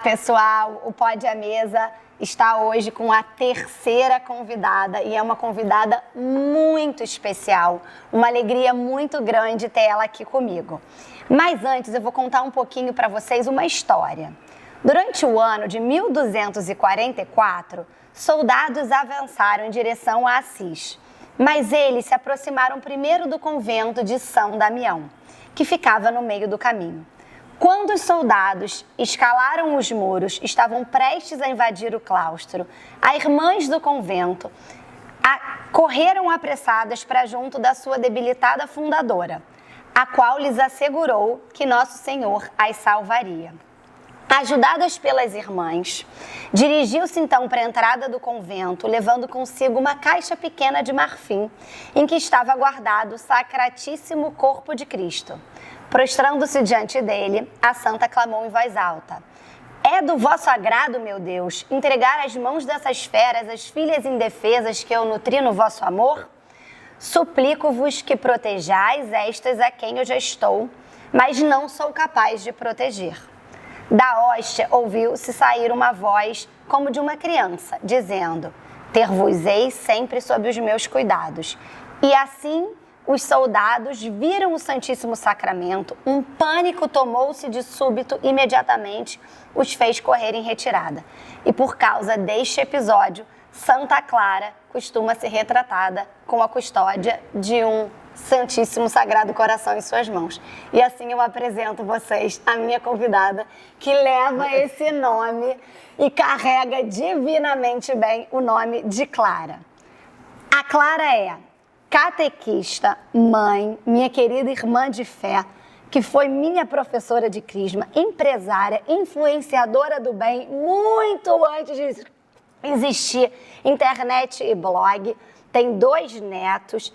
pessoal, o Pode à Mesa está hoje com a terceira convidada e é uma convidada muito especial. Uma alegria muito grande ter ela aqui comigo. Mas antes eu vou contar um pouquinho para vocês uma história. Durante o ano de 1244, soldados avançaram em direção a Assis, mas eles se aproximaram primeiro do convento de São Damião, que ficava no meio do caminho. Quando os soldados escalaram os muros, estavam prestes a invadir o claustro, as irmãs do convento correram apressadas para junto da sua debilitada fundadora, a qual lhes assegurou que Nosso Senhor as salvaria. Ajudadas pelas irmãs, dirigiu-se então para a entrada do convento, levando consigo uma caixa pequena de marfim, em que estava guardado o sacratíssimo corpo de Cristo. Prostrando-se diante dele, a santa clamou em voz alta: "É do vosso agrado, meu Deus, entregar às mãos dessas feras as filhas indefesas que eu nutri no vosso amor? Suplico-vos que protejais estas a quem eu já estou, mas não sou capaz de proteger." Da hóstia ouviu-se sair uma voz como de uma criança, dizendo: "Ter-vos-ei sempre sob os meus cuidados." E assim os soldados viram o Santíssimo Sacramento, um pânico tomou-se de súbito, imediatamente os fez correr em retirada. E por causa deste episódio, Santa Clara costuma ser retratada com a custódia de um Santíssimo Sagrado Coração em suas mãos. E assim eu apresento vocês a minha convidada, que leva esse nome e carrega divinamente bem o nome de Clara. A Clara é catequista, mãe, minha querida irmã de fé, que foi minha professora de crisma, empresária, influenciadora do bem, muito antes de existir internet e blog, tem 2 netos,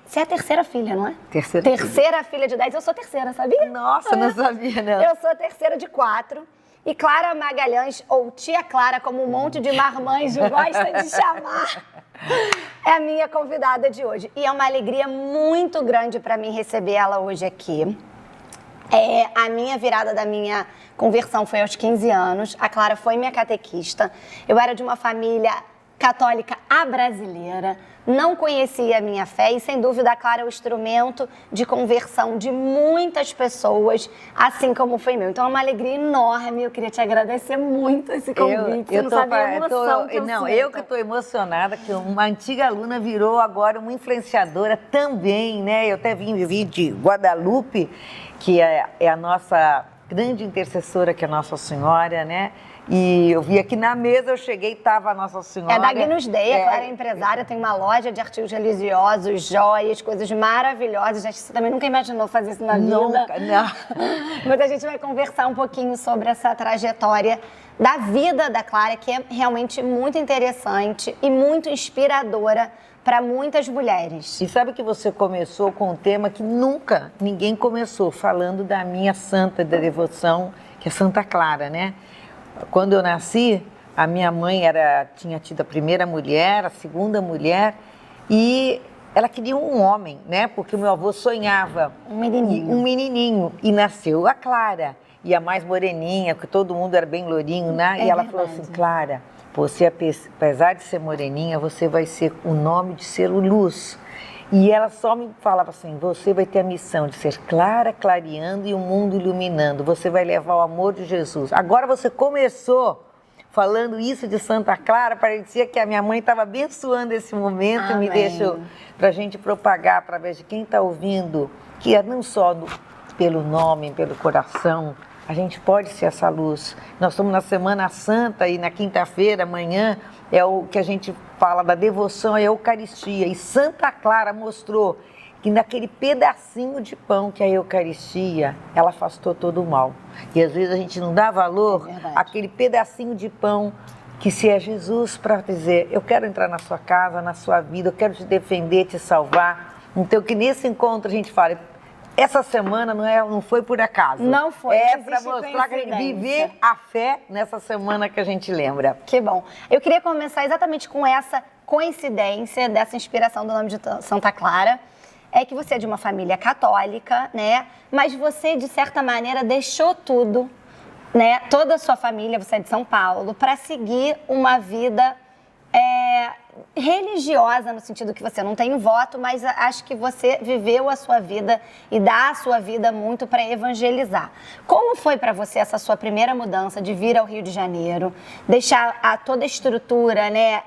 você é a terceira filha, não é? Terceira filha de 10, eu sou terceira, sabia? Nossa, não sabia, não. Eu sou a terceira de 4. E Clara Magalhães, ou Tia Clara, como um monte de marmanjo gosta de chamar, é a minha convidada de hoje. E é uma alegria muito grande para mim receber ela hoje aqui. A minha virada da minha conversão foi aos 15 anos. A Clara foi minha catequista. Eu era de uma família católica brasileira, não conhecia a minha fé e, sem dúvida, a Clara é o instrumento de conversão de muitas pessoas, assim como foi meu. Então é uma alegria enorme, eu queria te agradecer muito esse convite. Eu que estou emocionada, que uma antiga aluna virou agora uma influenciadora também, né? Eu até vim de Guadalupe, que é a nossa grande intercessora, que é a Nossa Senhora, né? E eu vi aqui na mesa, eu cheguei e estava a Nossa Senhora. É da Agnus Dei, a Clara é empresária, tem uma loja de artigos religiosos, joias, coisas maravilhosas. Acho que você também nunca imaginou fazer isso na vida. Nunca, não. Mas a gente vai conversar um pouquinho sobre essa trajetória da vida da Clara, que é realmente muito interessante e muito inspiradora para muitas mulheres. E sabe que você começou com um tema que nunca ninguém começou, falando da minha santa da devoção, que é Santa Clara, né? Quando eu nasci, a minha mãe tinha tido a primeira mulher, a segunda mulher, e ela queria um homem, né? Porque o meu avô sonhava um menininho, e nasceu a Clara, e a mais moreninha, porque todo mundo era bem lourinho, né? E ela falou assim: "Clara, você, apesar de ser moreninha, você vai ser o nome de ser o luz." E ela só me falava assim: "Você vai ter a missão de ser clara, clareando e o mundo iluminando. Você vai levar o amor de Jesus." Agora você começou falando isso de Santa Clara, parecia que a minha mãe estava abençoando esse momento. Amém. Me deixou para a gente propagar através de quem está ouvindo, que é não só pelo nome, pelo coração, a gente pode ser essa luz. Nós estamos na Semana Santa e na quinta-feira, amanhã, é o que a gente fala da devoção à Eucaristia. E Santa Clara mostrou que naquele pedacinho de pão que é a Eucaristia, ela afastou todo o mal. E às vezes a gente não dá valor àquele pedacinho de pão que se é Jesus para dizer: "Eu quero entrar na sua casa, na sua vida, eu quero te defender, te salvar." Então que nesse encontro a gente fale: essa semana não foi por acaso. Não foi. É para mostrar que a gente viver a fé nessa semana que a gente lembra. Que bom. Eu queria começar exatamente com essa coincidência dessa inspiração do nome de Santa Clara. É que você é de uma família católica, né? Mas você, de certa maneira, deixou tudo né, toda a sua família, você é de São Paulo, para seguir uma vida religiosa, no sentido que você não tem voto, mas acho que você viveu a sua vida e dá a sua vida muito para evangelizar. Como foi para você essa sua primeira mudança de vir ao Rio de Janeiro, deixar toda a estrutura, né,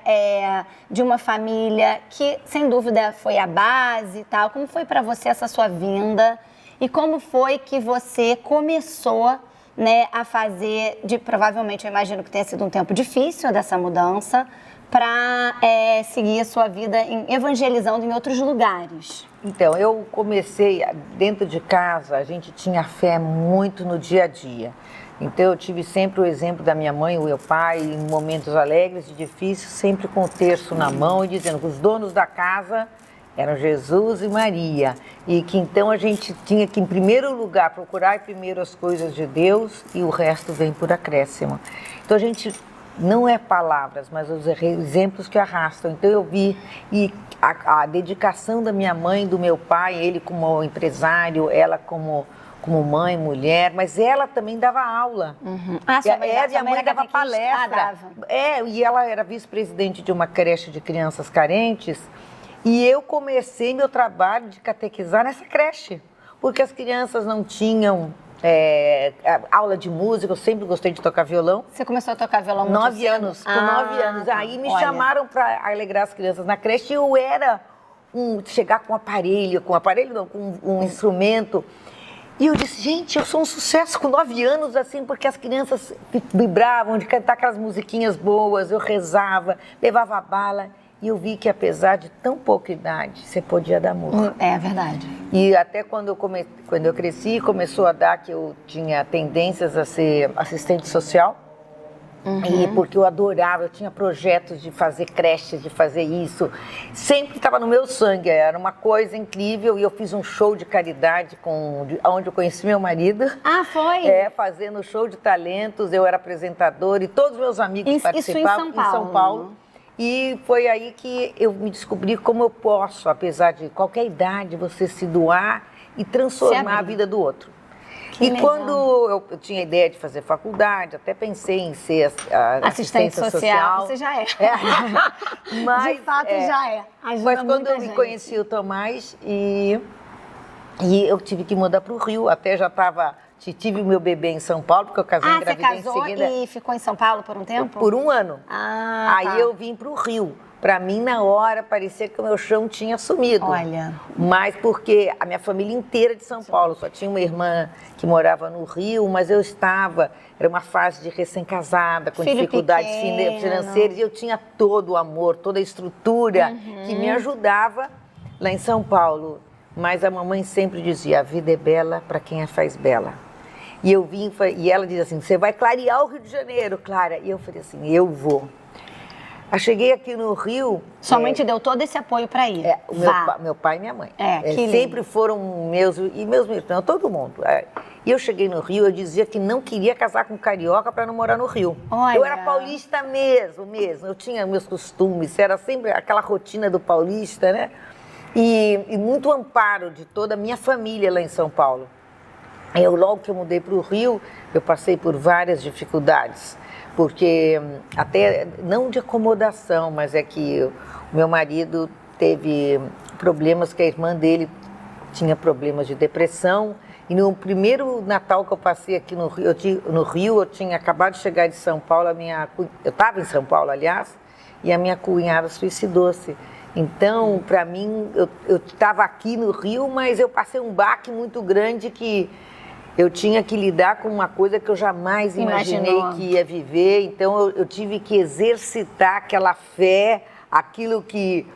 de uma família que, sem dúvida, foi a base e tal? Como foi para você essa sua vinda e como foi que você começou, né, a fazer, provavelmente eu imagino que tenha sido um tempo difícil dessa mudança, para seguir a sua vida evangelizando em outros lugares? Então, eu comecei dentro de casa, a gente tinha fé muito no dia a dia. Então, eu tive sempre o exemplo da minha mãe, o meu pai, em momentos alegres e difíceis, sempre com o terço na mão e dizendo que os donos da casa eram Jesus e Maria. E que então a gente tinha que, em primeiro lugar, procurar primeiro as coisas de Deus e o resto vem por acréscimo. Então, a gente... Não é palavras, mas os exemplos que arrastam. Então eu vi e a dedicação da minha mãe, do meu pai, ele como empresário, ela como mãe, mulher, mas ela também dava aula. Uhum. Minha mãe dava palestra. E ela era vice-presidente de uma creche de crianças carentes. E eu comecei meu trabalho de catequizar nessa creche, porque as crianças não tinham... aula de música, eu sempre gostei de tocar violão. Você começou a tocar violão muito 9 anos, com 9 anos. Tá. Aí me chamaram para alegrar as crianças na creche e eu era chegar com um instrumento. E eu disse, gente, eu sou um sucesso com 9 anos, assim, porque as crianças vibravam de cantar aquelas musiquinhas boas, eu rezava, levava bala. E eu vi que, apesar de tão pouca idade, você podia dar amor. É verdade. E até quando eu cresci, começou a dar que eu tinha tendências a ser assistente social. Uhum. E porque eu adorava, eu tinha projetos de fazer creches, de fazer isso. Sempre estava no meu sangue, era uma coisa incrível. E eu fiz um show de caridade onde eu conheci meu marido. Ah, foi? Fazendo show de talentos, eu era apresentadora e todos os meus amigos participavam em São Paulo. E foi aí que eu me descobri como eu posso, apesar de qualquer idade, você se doar e transformar a vida do outro. Quando eu tinha a ideia de fazer faculdade, até pensei em ser assistente social. Você já é. Mas, de fato, já é. Mas quando eu me conheci o Tomás e eu tive que mudar para o Rio, até já estava... Tive o meu bebê em São Paulo, porque eu casei, engravidei em seguida. Você casou e ficou em São Paulo por um tempo? Por um ano. Aí eu vim para o Rio. Para mim, na hora, parecia que o meu chão tinha sumido. Olha. Mas porque a minha família inteira de São Paulo. Só tinha uma irmã que morava no Rio, mas eu era uma fase de recém-casada, com dificuldades financeiras. E eu tinha todo o amor, toda a estrutura que me ajudava lá em São Paulo. Mas a mamãe sempre dizia, a vida é bela para quem a faz bela. E eu vim, e ela dizia assim, você vai clarear o Rio de Janeiro, Clara. E eu falei assim, eu vou. Eu cheguei aqui no Rio... Sua mãe te deu todo esse apoio para ir? Meu pai e minha mãe. Que sempre foram meus irmãos, todo mundo. E eu cheguei no Rio, eu dizia que não queria casar com carioca para não morar no Rio. Olha. Eu era paulista mesmo. Eu tinha meus costumes, era sempre aquela rotina do paulista, né? E muito amparo de toda a minha família lá em São Paulo. Logo que eu mudei para o Rio, eu passei por várias dificuldades, porque até, não de acomodação, mas é que o meu marido teve problemas, que a irmã dele tinha problemas de depressão, e no primeiro Natal que eu passei aqui no Rio, eu tinha acabado de chegar de São Paulo, eu estava em São Paulo, aliás, e a minha cunhada suicidou-se. Então, para mim, eu estava aqui no Rio, mas eu passei um baque muito grande que eu tinha que lidar com uma coisa que eu jamais imaginei que ia viver. Então, eu tive que exercitar aquela fé, aquilo que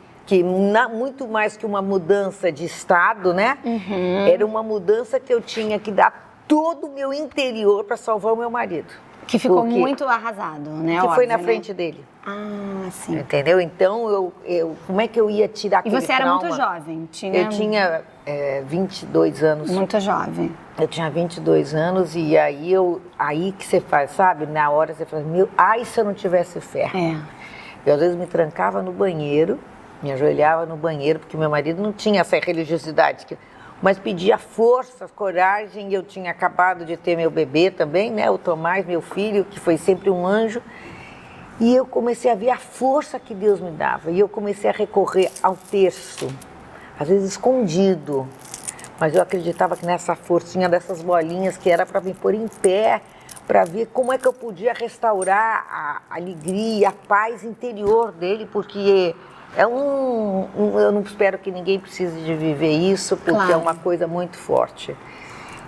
muito mais que uma mudança de estado, né? Uhum. Era uma mudança que eu tinha que dar todo o meu interior para salvar o meu marido. Que ficou muito arrasado, né? Que foi na frente dele. Ah, sim. Entendeu? Então, como é que eu ia tirar aquele trauma? E você era muito jovem? Eu tinha 22 anos. Muito jovem. Eu tinha 22 anos e aí que você faz, sabe? Na hora você fala, se eu não tivesse fé. Eu às vezes me trancava no banheiro, me ajoelhava no banheiro, porque meu marido não tinha essa religiosidade. mas pedia força, coragem. Eu tinha acabado de ter meu bebê também, né? O Tomás, meu filho, que foi sempre um anjo. E eu comecei a ver a força que Deus me dava. E eu comecei a recorrer ao terço, às vezes escondido. Mas eu acreditava que nessa forcinha dessas bolinhas que era para me pôr em pé, para ver como é que eu podia restaurar a alegria, a paz interior dele, porque eu não espero que ninguém precise de viver isso, porque Claro. é uma coisa muito forte.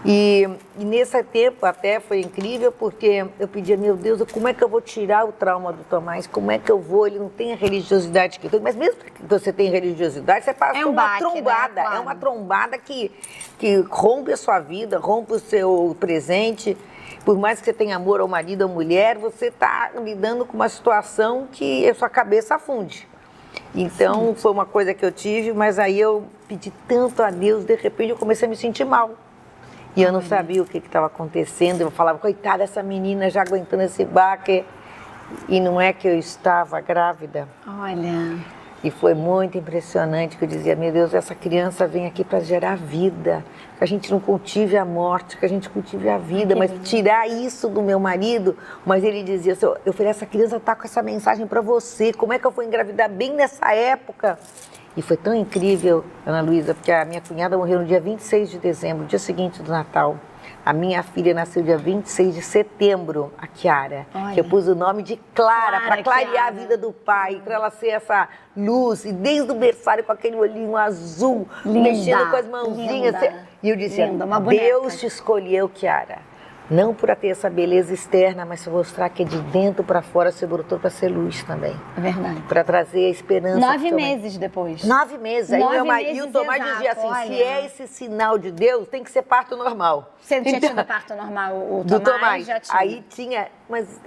E nesse tempo até foi incrível, porque eu pedia, meu Deus, como é que eu vou tirar o trauma do Tomás? Como é que eu vou? Ele não tem a religiosidade que eu tenho. Mas mesmo que você tenha religiosidade, você passa É um uma baque, trombada. né? Claro. É uma trombada que rompe a sua vida, rompe o seu presente. Por mais que você tenha amor ao marido ou mulher, você está lidando com uma situação que a sua cabeça afunde. Então, foi uma coisa que eu tive, mas aí eu pedi tanto a Deus, de repente eu comecei a me sentir mal. E eu não sabia o que estava acontecendo. Eu falava, coitada, essa menina já aguentando esse baque. E não é que eu estava grávida. Olha. E foi muito impressionante, que eu dizia, meu Deus, essa criança vem aqui para gerar vida. Que a gente não cultive a morte, que a gente cultive a vida. Mas tirar isso do meu marido. Mas ele dizia, eu falei, essa criança está com essa mensagem para você. Como é que eu vou engravidar bem nessa época? E foi tão incrível, Ana Luísa, porque a minha cunhada morreu no dia 26 de dezembro, dia seguinte do Natal. A minha filha nasceu dia 26 de setembro, a Kiara. Que eu pus o nome de Clara, para clarear Kiara. a vida do pai, para ela ser essa luz. E desde o berçário com aquele olhinho azul, Linda, mexendo com as mãozinhas. linda. E eu dizia, Linda, uma boneca. Deus te escolheu, Kiara. Não por ter essa beleza externa, mas para mostrar que de dentro para fora você brotou para ser luz também. É verdade. Para trazer a esperança. 9 meses depois. 9 meses. Aí 9 meu marido, meses o Tomás exato, dizia assim, olha. se é esse sinal de Deus, tem que ser parto normal. Você não tinha tido parto normal, o Do Tomás Tomás. já tinha. Aí tinha, mas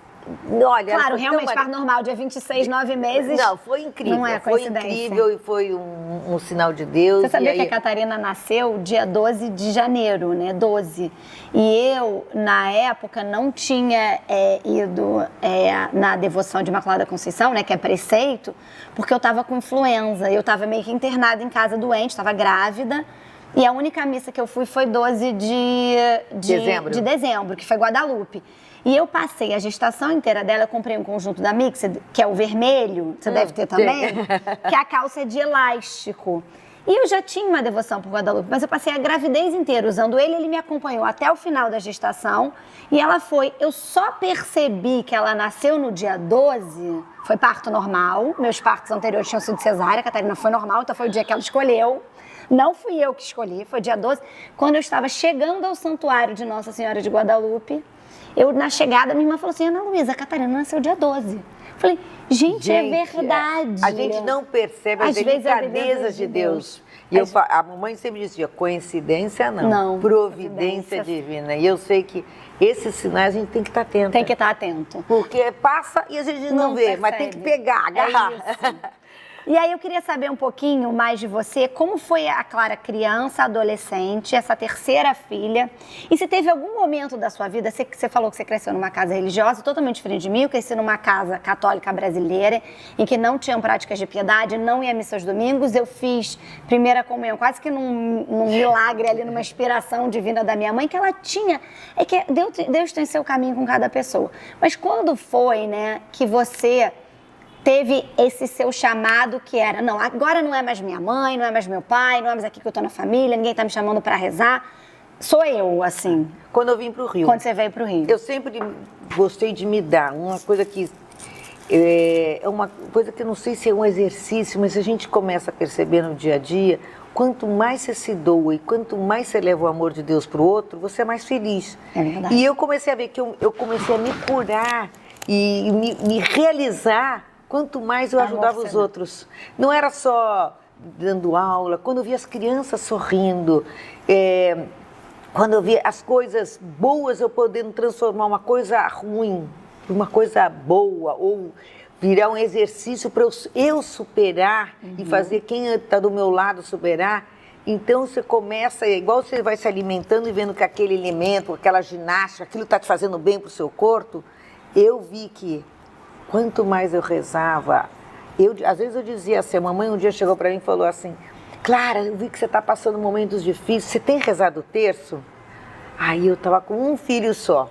olha... Claro, foi realmente, tão parto normal, dia 26, 9 meses. Não, foi incrível. Não é foi coincidência. incrível e foi um sinal de Deus. Você sabia e que aí... a Catarina nasceu dia 12 de janeiro, né? 12. E eu, na época, não tinha ido na devoção de Imaculada Conceição, né? Que é preceito, porque eu estava com influenza. Eu estava meio que internada em casa doente, estava grávida. E a única missa que eu fui foi 12 de dezembro, que foi Guadalupe. E eu passei a gestação inteira dela, eu comprei um conjunto da Mixed, que é o vermelho, você deve ter também, que a calça é de elástico. E eu já tinha uma devoção por Guadalupe, mas eu passei a gravidez inteira usando ele, ele me acompanhou até o final da gestação. E ela foi, eu só percebi que ela nasceu no dia 12, foi parto normal, meus partos anteriores tinham sido cesárea, a Catarina foi normal, então foi o dia que ela escolheu. Não fui eu que escolhi, foi dia 12, quando eu estava chegando ao santuário de Nossa Senhora de Guadalupe. Na chegada, minha irmã falou assim, Ana Luísa, a Catarina nasceu dia 12. Falei, gente, é verdade. A gente não percebe as delicadezas de Deus. E a mamãe sempre dizia, coincidência não, providência divina. E eu sei que esses sinais a gente tem que estar atento. Tem que estar atento. Porque passa e a gente não vê, percebe. mas tem que pegar, agarrar. E aí eu queria saber um pouquinho mais de você, como foi a Clara criança, adolescente, essa terceira filha, e se teve algum momento da sua vida, você falou que você cresceu numa casa religiosa, totalmente diferente de mim, eu cresci numa casa católica brasileira, em que não tinham práticas de piedade, não ia à missa aos domingos, eu fiz primeira comunhão, quase que num milagre ali, numa inspiração divina da minha mãe, que ela tinha, que Deus tem seu caminho com cada pessoa. Mas quando foi, né, que você teve esse seu chamado que era, não, agora não é mais minha mãe, não é mais meu pai, não é mais aqui que eu tô na família, ninguém tá me chamando para rezar, sou eu, assim. Quando eu vim pro Rio. Quando você veio pro Rio. Eu sempre gostei de me dar, uma coisa que é uma coisa que eu não sei se é um exercício, mas a gente começa a perceber no dia a dia, quanto mais você se doa e quanto mais você leva o amor de Deus pro outro, você é mais feliz. É verdade. E eu comecei a ver que eu comecei a me curar e me realizar quanto mais eu ajudava os outros. Não era só dando aula, quando eu via as crianças sorrindo, quando eu via as coisas boas eu podendo transformar uma coisa ruim em uma coisa boa, ou virar um exercício para eu superar e fazer quem está do meu lado superar. Então você começa, igual você vai se alimentando e vendo que aquele alimento, aquela ginástica, aquilo está te fazendo bem para o seu corpo, eu vi que quanto mais eu rezava, às vezes eu dizia assim, a mamãe um dia chegou para mim e falou assim, Clara, eu vi que você está passando momentos difíceis, você tem rezado o terço? Aí eu estava com um filho só.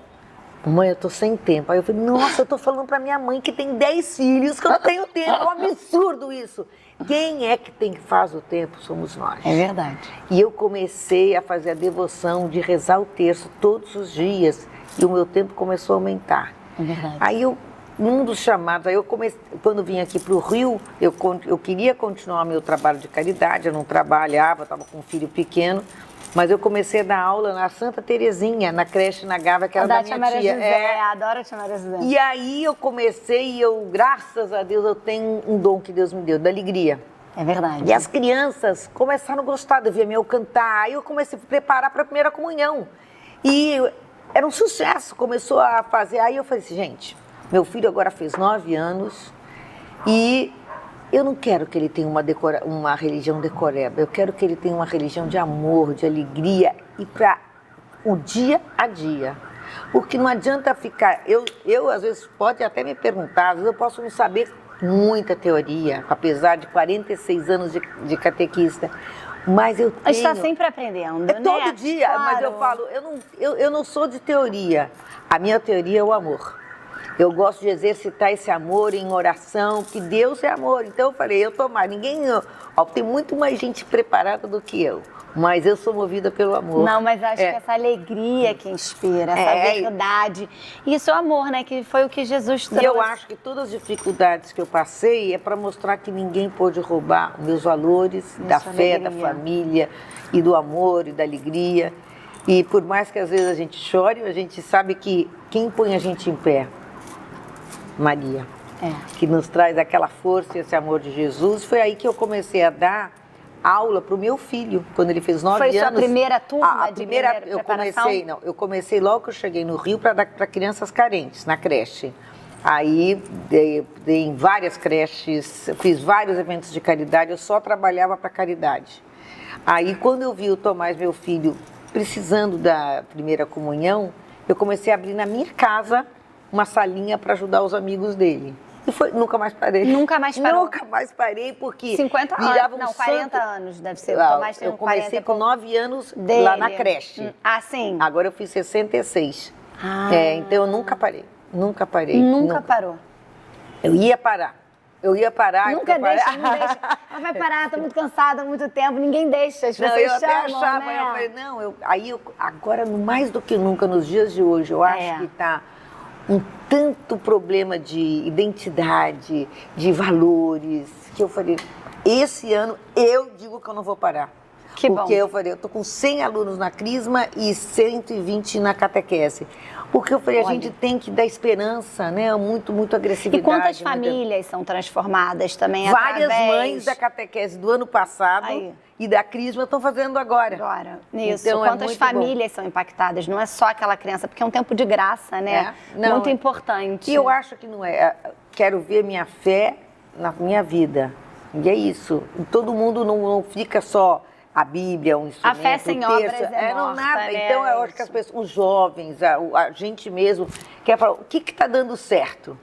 Mãe, eu tô sem tempo. Aí eu falei, nossa, eu tô falando pra minha mãe que tem 10 filhos, que eu não tenho tempo. É um absurdo isso. Quem é que faz o tempo? Somos nós. É verdade. E eu comecei a fazer a devoção de rezar o terço todos os dias. E o meu tempo começou a aumentar. É verdade. Aí num dos chamados, aí eu comecei, quando vim aqui para o Rio, eu queria continuar meu trabalho de caridade, eu não trabalhava, estava com um filho pequeno, mas eu comecei a dar aula na Santa Terezinha, na creche na Gávea, que era da minha tia. Adoro a tia Maria José. E aí eu comecei, graças a Deus, eu tenho um dom que Deus me deu, da alegria. É verdade. E as crianças começaram a gostar de ver meu cantar, aí eu comecei a preparar para a primeira comunhão. E era um sucesso, começou a fazer, aí eu falei assim, gente, meu filho agora fez 9 anos e eu não quero que ele tenha uma religião decoreba, eu quero que ele tenha uma religião de amor, de alegria e para o dia a dia. Porque não adianta ficar, eu às vezes pode até me perguntar, às vezes eu posso não saber muita teoria, apesar de 46 anos de catequista, mas eu tenho... A gente está sempre aprendendo, né? Todo dia, claro. mas eu falo, eu não sou de teoria, a minha teoria é o amor. Eu gosto de exercitar esse amor em oração, que Deus é amor. Então eu falei, tem muito mais gente preparada do que eu, mas eu sou movida pelo amor. Não, mas acho que essa alegria que inspira, essa verdade. Isso é o amor, né? Que foi o que Jesus trouxe. E eu acho que todas as dificuldades que eu passei é para mostrar que ninguém pôde roubar meus valores, da fé, da família, e do amor e da alegria. E por mais que às vezes a gente chore, a gente sabe que quem põe a gente em pé? Maria, que nos traz aquela força e esse amor de Jesus. Foi aí que eu comecei a dar aula para o meu filho, quando ele fez 9 anos. Foi sua primeira turma Eu comecei logo que eu cheguei no Rio para dar para crianças carentes, na creche. Aí dei em várias creches, fiz vários eventos de caridade, eu só trabalhava para caridade. Aí quando eu vi o Tomás, meu filho, precisando da primeira comunhão, eu comecei a abrir na minha casa uma salinha para ajudar os amigos dele. E nunca mais parei. Nunca mais parou? Nunca mais parei, porque 50 anos, não, 40 anos deve ser. Eu comecei com 9 anos dele. Lá na creche. Ah, sim. Agora eu fiz 66. Então eu nunca parei. Nunca parei. Nunca parou? Eu ia parar. Nunca deixa, não deixa. Mas vai parar, tô muito cansada há muito tempo, ninguém deixa, as pessoas eu chamam, até achava, né? Eu falei, agora mais do que nunca, nos dias de hoje, eu acho que está um tanto problema de identidade, de valores, que eu falei, esse ano eu digo que eu não vou parar. Porque eu falei, eu tô com 100 alunos na Crisma e 120 na catequese. Porque eu falei, a gente tem que dar esperança, né? Muito agressividade. E quantas famílias são transformadas também Várias mães da catequese do ano passado e da Crisma estão fazendo agora. Isso. Então, quantas famílias são impactadas? Não é só aquela criança, porque é um tempo de graça, né? Muito importante. E eu acho que não é. Quero ver minha fé na minha vida. E é isso. Todo mundo não fica só... A Bíblia, um instrumento, a fé sem obras é morta, nada. Né? Então, eu acho que as pessoas, os jovens, a gente mesmo, quer falar, o que está dando certo?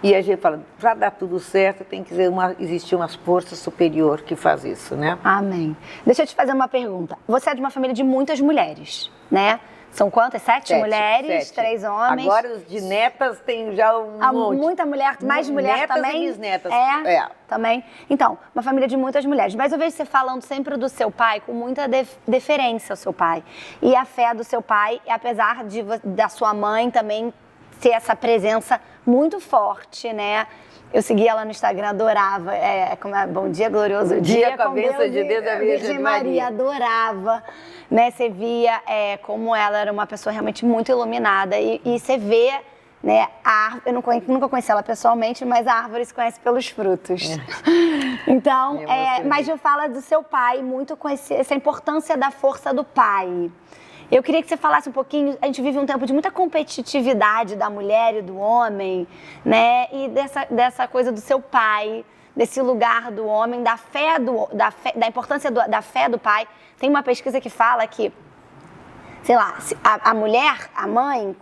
E a gente fala, para dar tudo certo, tem que existir uma força superior que faz isso, né? Amém. Deixa eu te fazer uma pergunta. Você é de uma família de muitas mulheres, né? São quantas? 7 mulheres, 3 homens? Agora, os de netas tem já um monte. Muita mulher, mais mulher netas também? E bisnetas. Também. Então, uma família de muitas mulheres. Mas eu vejo você falando sempre do seu pai com muita deferência ao seu pai. E a fé do seu pai, apesar da sua mãe também ter essa presença muito forte, né? Eu segui ela no Instagram, adorava. Bom dia, glorioso dia, com a bênção de Deus, a Virgem Maria. Adorava. Né? Você via como ela era uma pessoa realmente muito iluminada. E você vê, né, eu nunca conheci ela pessoalmente, mas a árvore se conhece pelos frutos. Então, mas eu falo do seu pai, muito com essa importância da força do pai. Eu queria que você falasse um pouquinho, a gente vive um tempo de muita competitividade da mulher e do homem, né? E dessa coisa do seu pai, desse lugar do homem, da importância da fé do pai. Tem uma pesquisa que fala que, sei lá, a mulher, a mãe,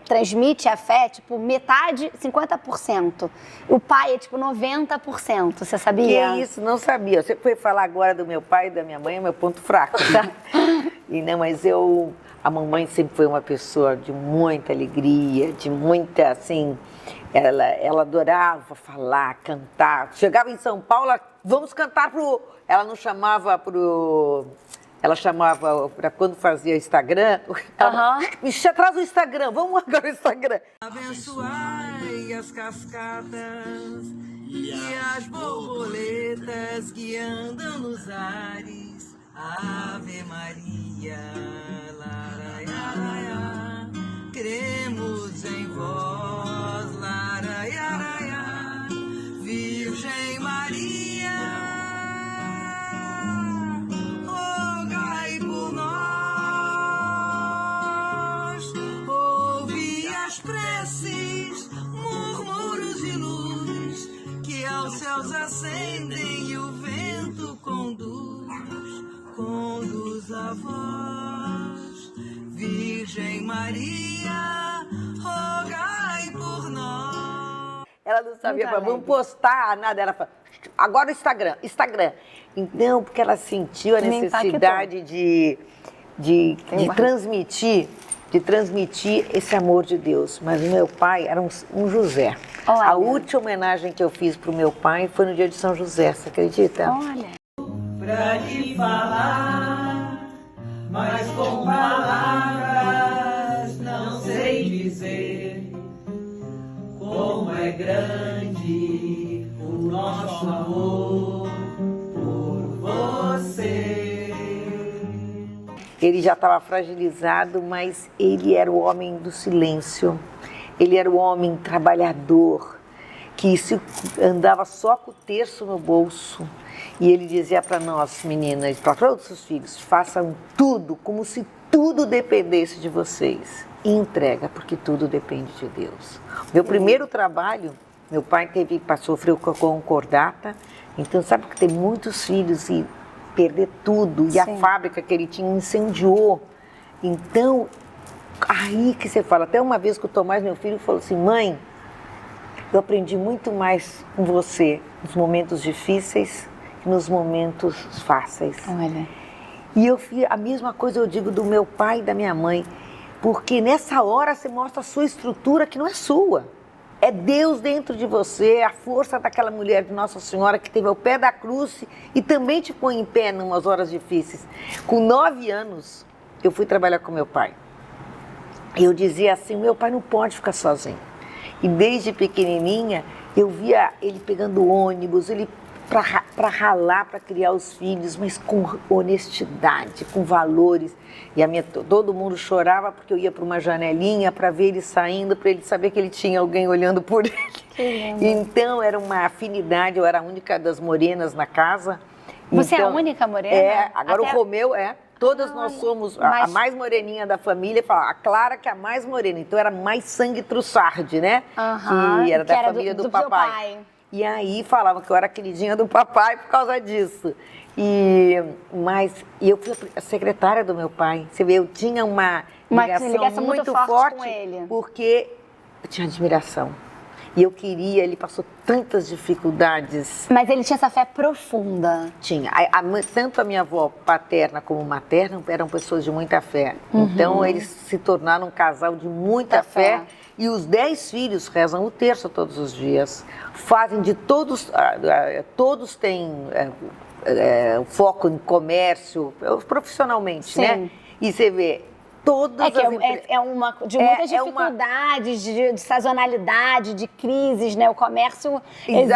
transmite a fé, tipo, metade, 50%. O pai é, tipo, 90%. Você sabia? Que isso, não sabia. Você foi falar agora do meu pai e da minha mãe, é meu ponto fraco, tá? Mas a mamãe sempre foi uma pessoa de muita alegria, de muita, assim, ela adorava falar, cantar. Chegava em São Paulo, vamos cantar ela não chamava ela chamava para quando fazia Instagram, me traz o Instagram, vamos agora o Instagram. Abençoai as cascatas e as borboletas que andam nos ares, Ave Maria, laraiaraia, cremos em vós, laraiaraia, Virgem Maria. Aos céus acendem e o vento conduz a vós, Virgem Maria, rogai por nós. Ela não sabia, vamos postar nada, ela falou, agora o Instagram. Então, porque ela sentiu a necessidade de transmitir esse amor de Deus. Mas o meu pai era um José. Olha. A última homenagem que eu fiz pro meu pai foi no dia de São José, você acredita? Olha. Pra te falar, mas com palavras não sei dizer como é grande o nosso amor por você. Ele já estava fragilizado, mas ele era o homem do silêncio. Ele era o homem trabalhador, que andava só com o terço no bolso. E ele dizia para nós, meninas, para todos os filhos, façam tudo como se tudo dependesse de vocês. E entrega, porque tudo depende de Deus. Meu primeiro trabalho, meu pai sofreu com concordata. Então, sabe que tem muitos filhos e perder tudo. E a fábrica que ele tinha incendiou. Então, aí que você fala, até uma vez que o Tomás, meu filho, falou assim, mãe, eu aprendi muito mais com você nos momentos difíceis que nos momentos fáceis. Olha. E a mesma coisa eu digo do meu pai e da minha mãe, porque nessa hora você mostra a sua estrutura que não é sua. É Deus dentro de você, a força daquela mulher de Nossa Senhora que teve ao pé da cruz e também te põe em pé em umas horas difíceis. Com 9 anos, eu fui trabalhar com meu pai. Eu dizia assim, meu pai não pode ficar sozinho. E desde pequenininha, eu via ele pegando ônibus, ele para ralar, para criar os filhos, mas com honestidade, com valores. E todo mundo chorava porque eu ia para uma janelinha para ver ele saindo, para ele saber que ele tinha alguém olhando por ele. Então, era uma afinidade, eu era a única das morenas na casa. Você então, é a única morena? Agora o Romeu Todas nós somos a mais moreninha da família, a Clara que é a mais morena, então era mais sangue trussardi, né? Que era da família do papai. Pai. E aí falavam que eu era a queridinha do papai por causa disso. E eu fui a secretária do meu pai. Você vê, eu tinha uma ligação muito forte com ele. Porque eu tinha admiração. E eu queria, ele passou tantas dificuldades. Mas ele tinha essa fé profunda. Tinha. Tanto a minha avó paterna como materna eram pessoas de muita fé. Então, eles se tornaram um casal de muita fé. E os 10 filhos rezam o terço todos os dias. Fazem de todos têm foco em comércio, profissionalmente, né? E você vê... É uma de muitas dificuldades, de sazonalidade, de crises, né? O comércio exige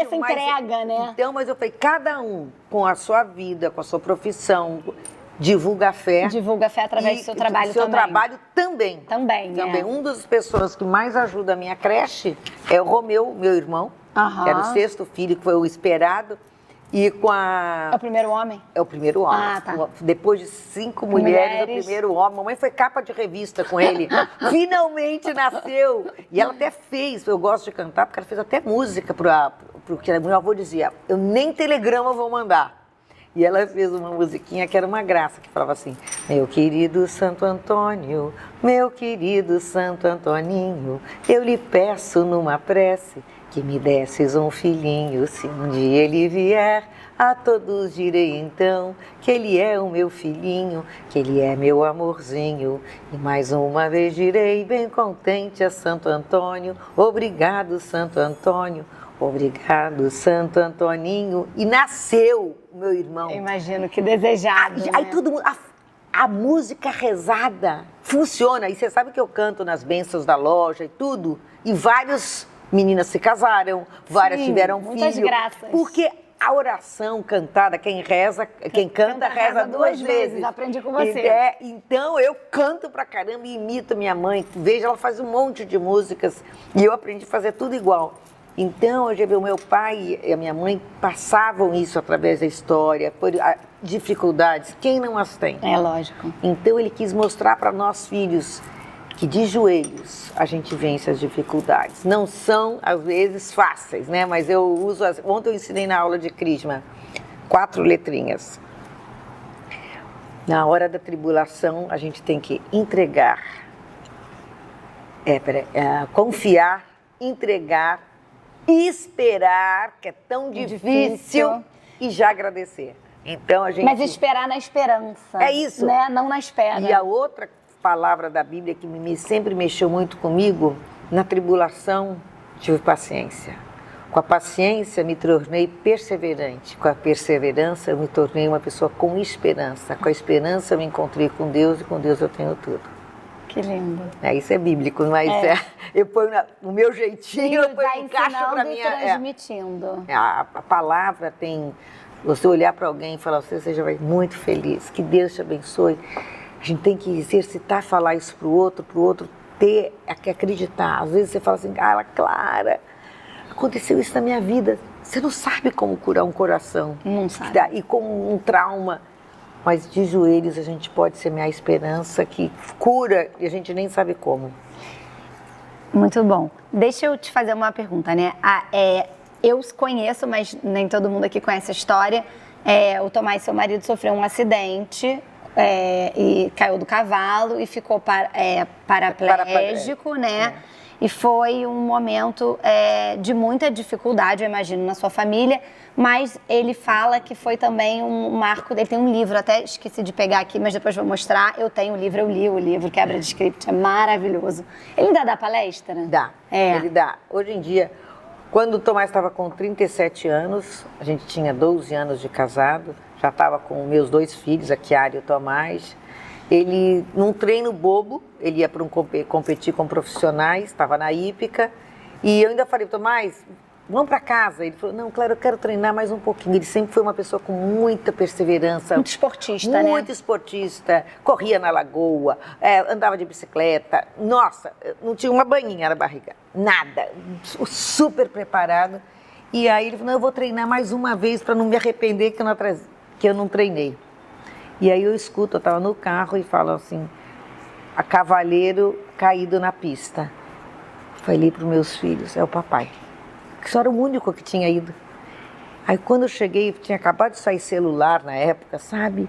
essa entrega, né? Então, mas eu falei, cada um com a sua vida, com a sua profissão, divulga a fé. Divulga a fé através do seu trabalho também. Do seu trabalho também. Também. Uma das pessoas que mais ajuda a minha creche é o Romeu, meu irmão, que era o 6º filho, que foi o esperado. E com a... É o primeiro homem? É o primeiro homem. Ah, tá. Depois de 5 mulheres, o primeiro homem. Mamãe foi capa de revista com ele. Finalmente nasceu. E ela até fez, eu gosto de cantar, porque ela fez até música porque meu avô dizia, eu nem telegrama vou mandar. E ela fez uma musiquinha que era uma graça, que falava assim: meu querido Santo Antônio, meu querido Santo Antoninho, eu lhe peço numa prece que me desses um filhinho. Se um dia ele vier, a todos direi então que ele é o meu filhinho, que ele é meu amorzinho. E mais uma vez direi bem contente a Santo Antônio: obrigado, Santo Antônio, obrigado, Santo Antoninho. E nasceu o meu irmão. Eu imagino que desejado. Aí né? todo mundo, a música rezada funciona. E você sabe que eu canto nas bênçãos da loja e tudo. E várias meninas se casaram, várias tiveram muitas filho. graças. Porque a oração cantada, quem canta, reza duas vezes. Aprendi com você. Então eu canto pra caramba e imito minha mãe. Veja, ela faz um monte de músicas e eu aprendi a fazer tudo igual. Então, o meu pai e a minha mãe passavam isso através da história, por dificuldades. Quem não as tem? É lógico. Então, ele quis mostrar para nós filhos que de joelhos a gente vence as dificuldades. Não são, às vezes, fáceis, né? Mas eu uso... Ontem eu ensinei na aula de Crisma 4 letrinhas. Na hora da tribulação, a gente tem que entregar, confiar, entregar, esperar, que é tão difícil, e já agradecer. Então a gente... Mas esperar na esperança. É isso. Né? Não na espera. E a outra palavra da Bíblia que sempre mexeu muito comigo, na tribulação tive paciência. Com a paciência me tornei perseverante. Com a perseverança eu me tornei uma pessoa com esperança. Com a esperança eu me encontrei com Deus e com Deus eu tenho tudo. Que lindo. Isso é bíblico, mas eu ponho no meu jeitinho, eu ponho um caixa para mim. Transmitindo. A palavra tem... Você olhar para alguém e falar: você seja muito feliz, que Deus te abençoe. A gente tem que exercitar, falar isso para o outro ter, que acreditar. Às vezes você fala assim: Clara, aconteceu isso na minha vida. Você não sabe como curar um coração. Não sabe. E com um trauma. Mas de joelhos a gente pode semear a esperança que cura e a gente nem sabe como. Muito bom. Deixa eu te fazer uma pergunta, né? Eu conheço, mas nem todo mundo aqui conhece a história. O Tomás, seu marido, sofreu um acidente e caiu do cavalo e ficou paraplégico, né? E foi um momento de muita dificuldade, eu imagino, na sua família, mas ele fala que foi também um marco. Ele tem um livro, até esqueci de pegar aqui, mas depois vou mostrar. Eu tenho o livro, eu li o livro, Quebra de Script, é maravilhoso. Ele ainda dá palestra? Dá, ele dá. Hoje em dia, quando o Tomás estava com 37 anos, a gente tinha 12 anos de casado, já estava com meus 2 filhos, a Chiara e o Tomás. Ele, num treino bobo, ele ia para competir com profissionais, estava na hípica, e eu ainda falei: Tomás, vamos para casa. Ele falou: não, claro, eu quero treinar mais um pouquinho. Ele sempre foi uma pessoa com muita perseverança. Muito esportista, né? Muito esportista, corria na lagoa, andava de bicicleta. Nossa, não tinha uma banhinha na barriga, nada, super preparado. E aí ele falou: não, eu vou treinar mais uma vez para não me arrepender que eu não treinei. E aí eu escuto, eu estava no carro e falo assim: a cavaleiro caído na pista. Falei para os meus filhos: é o papai. Que só era o único que tinha ido. Aí quando eu cheguei, tinha acabado de sair celular na época, sabe?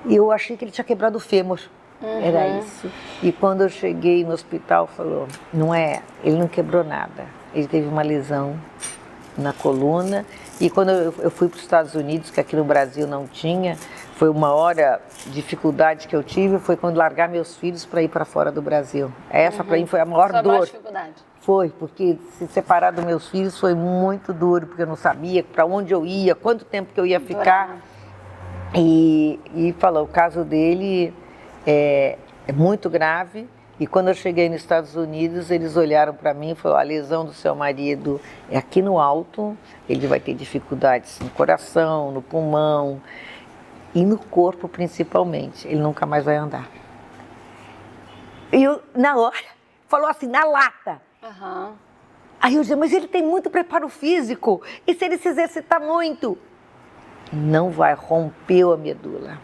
E eu achei que ele tinha quebrado o fêmur. Era isso. E quando eu cheguei no hospital, falou: não é, ele não quebrou nada. Ele teve uma lesão na coluna. E quando eu fui para os Estados Unidos, que aqui no Brasil não tinha, foi uma hora de dificuldade que eu tive, foi quando largar meus filhos para ir para fora do Brasil. Essa para mim foi a maior dor. Maior dificuldade. Foi, porque se separar dos meus filhos foi muito duro, porque eu não sabia para onde eu ia, quanto tempo que eu ia ficar. E falou: o caso dele é muito grave. E quando eu cheguei nos Estados Unidos, eles olharam para mim e falaram: a lesão do seu marido é aqui no alto, ele vai ter dificuldades no coração, no pulmão e no corpo principalmente, ele nunca mais vai andar. E eu, na hora, falou assim, na lata. Aí eu disse: mas ele tem muito preparo físico, e se ele se exercitar muito? Não vai, rompeu a medula.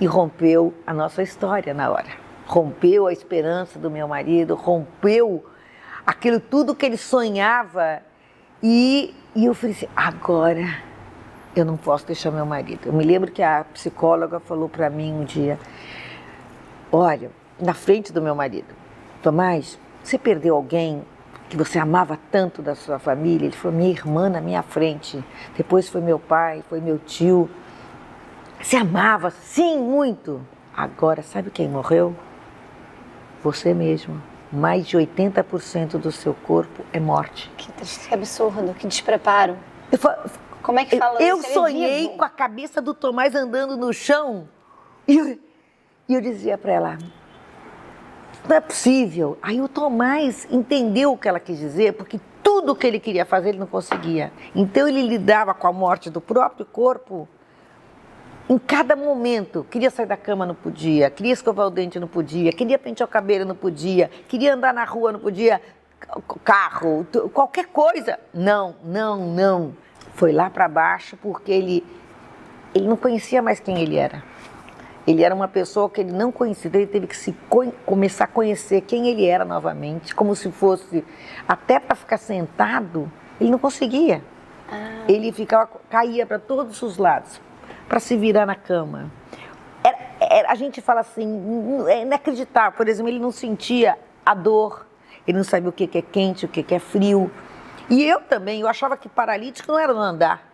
E rompeu a nossa história na hora. Rompeu a esperança do meu marido, rompeu aquilo tudo que ele sonhava. E eu falei assim: agora eu não posso deixar meu marido. Eu me lembro que a psicóloga falou para mim um dia, olha, na frente do meu marido, Tomás, você perdeu alguém que você amava tanto da sua família? Ele falou, minha irmã na minha frente, depois foi meu pai, foi meu tio. Você amava? Sim, muito. Agora, sabe quem morreu? Você mesmo. Mais de 80% do seu corpo é morte. Que triste, que absurdo, que despreparo. Como é que fala Eu isso? sonhei com a cabeça do Tomás andando no chão e eu dizia para ela, não é possível. Aí o Tomás entendeu o que ela quis dizer, porque tudo o que ele queria fazer ele não conseguia. Então ele lidava com a morte do próprio corpo em cada momento. Queria sair da cama, não podia. Queria escovar o dente, não podia. Queria pentear o cabelo, não podia. Queria andar na rua, não podia. Carro, qualquer coisa. Não. Foi lá para baixo porque ele não conhecia mais quem ele era. Ele era uma pessoa que ele não conhecia, ele teve que começar a conhecer quem ele era novamente, como se fosse, até para ficar sentado, ele não conseguia. Ele caía para todos os lados, para se virar na cama. A gente fala assim, é inacreditável, por exemplo, ele não sentia a dor, ele não sabia o que é quente, o que é frio. E eu também, eu achava que paralítico não era no andar.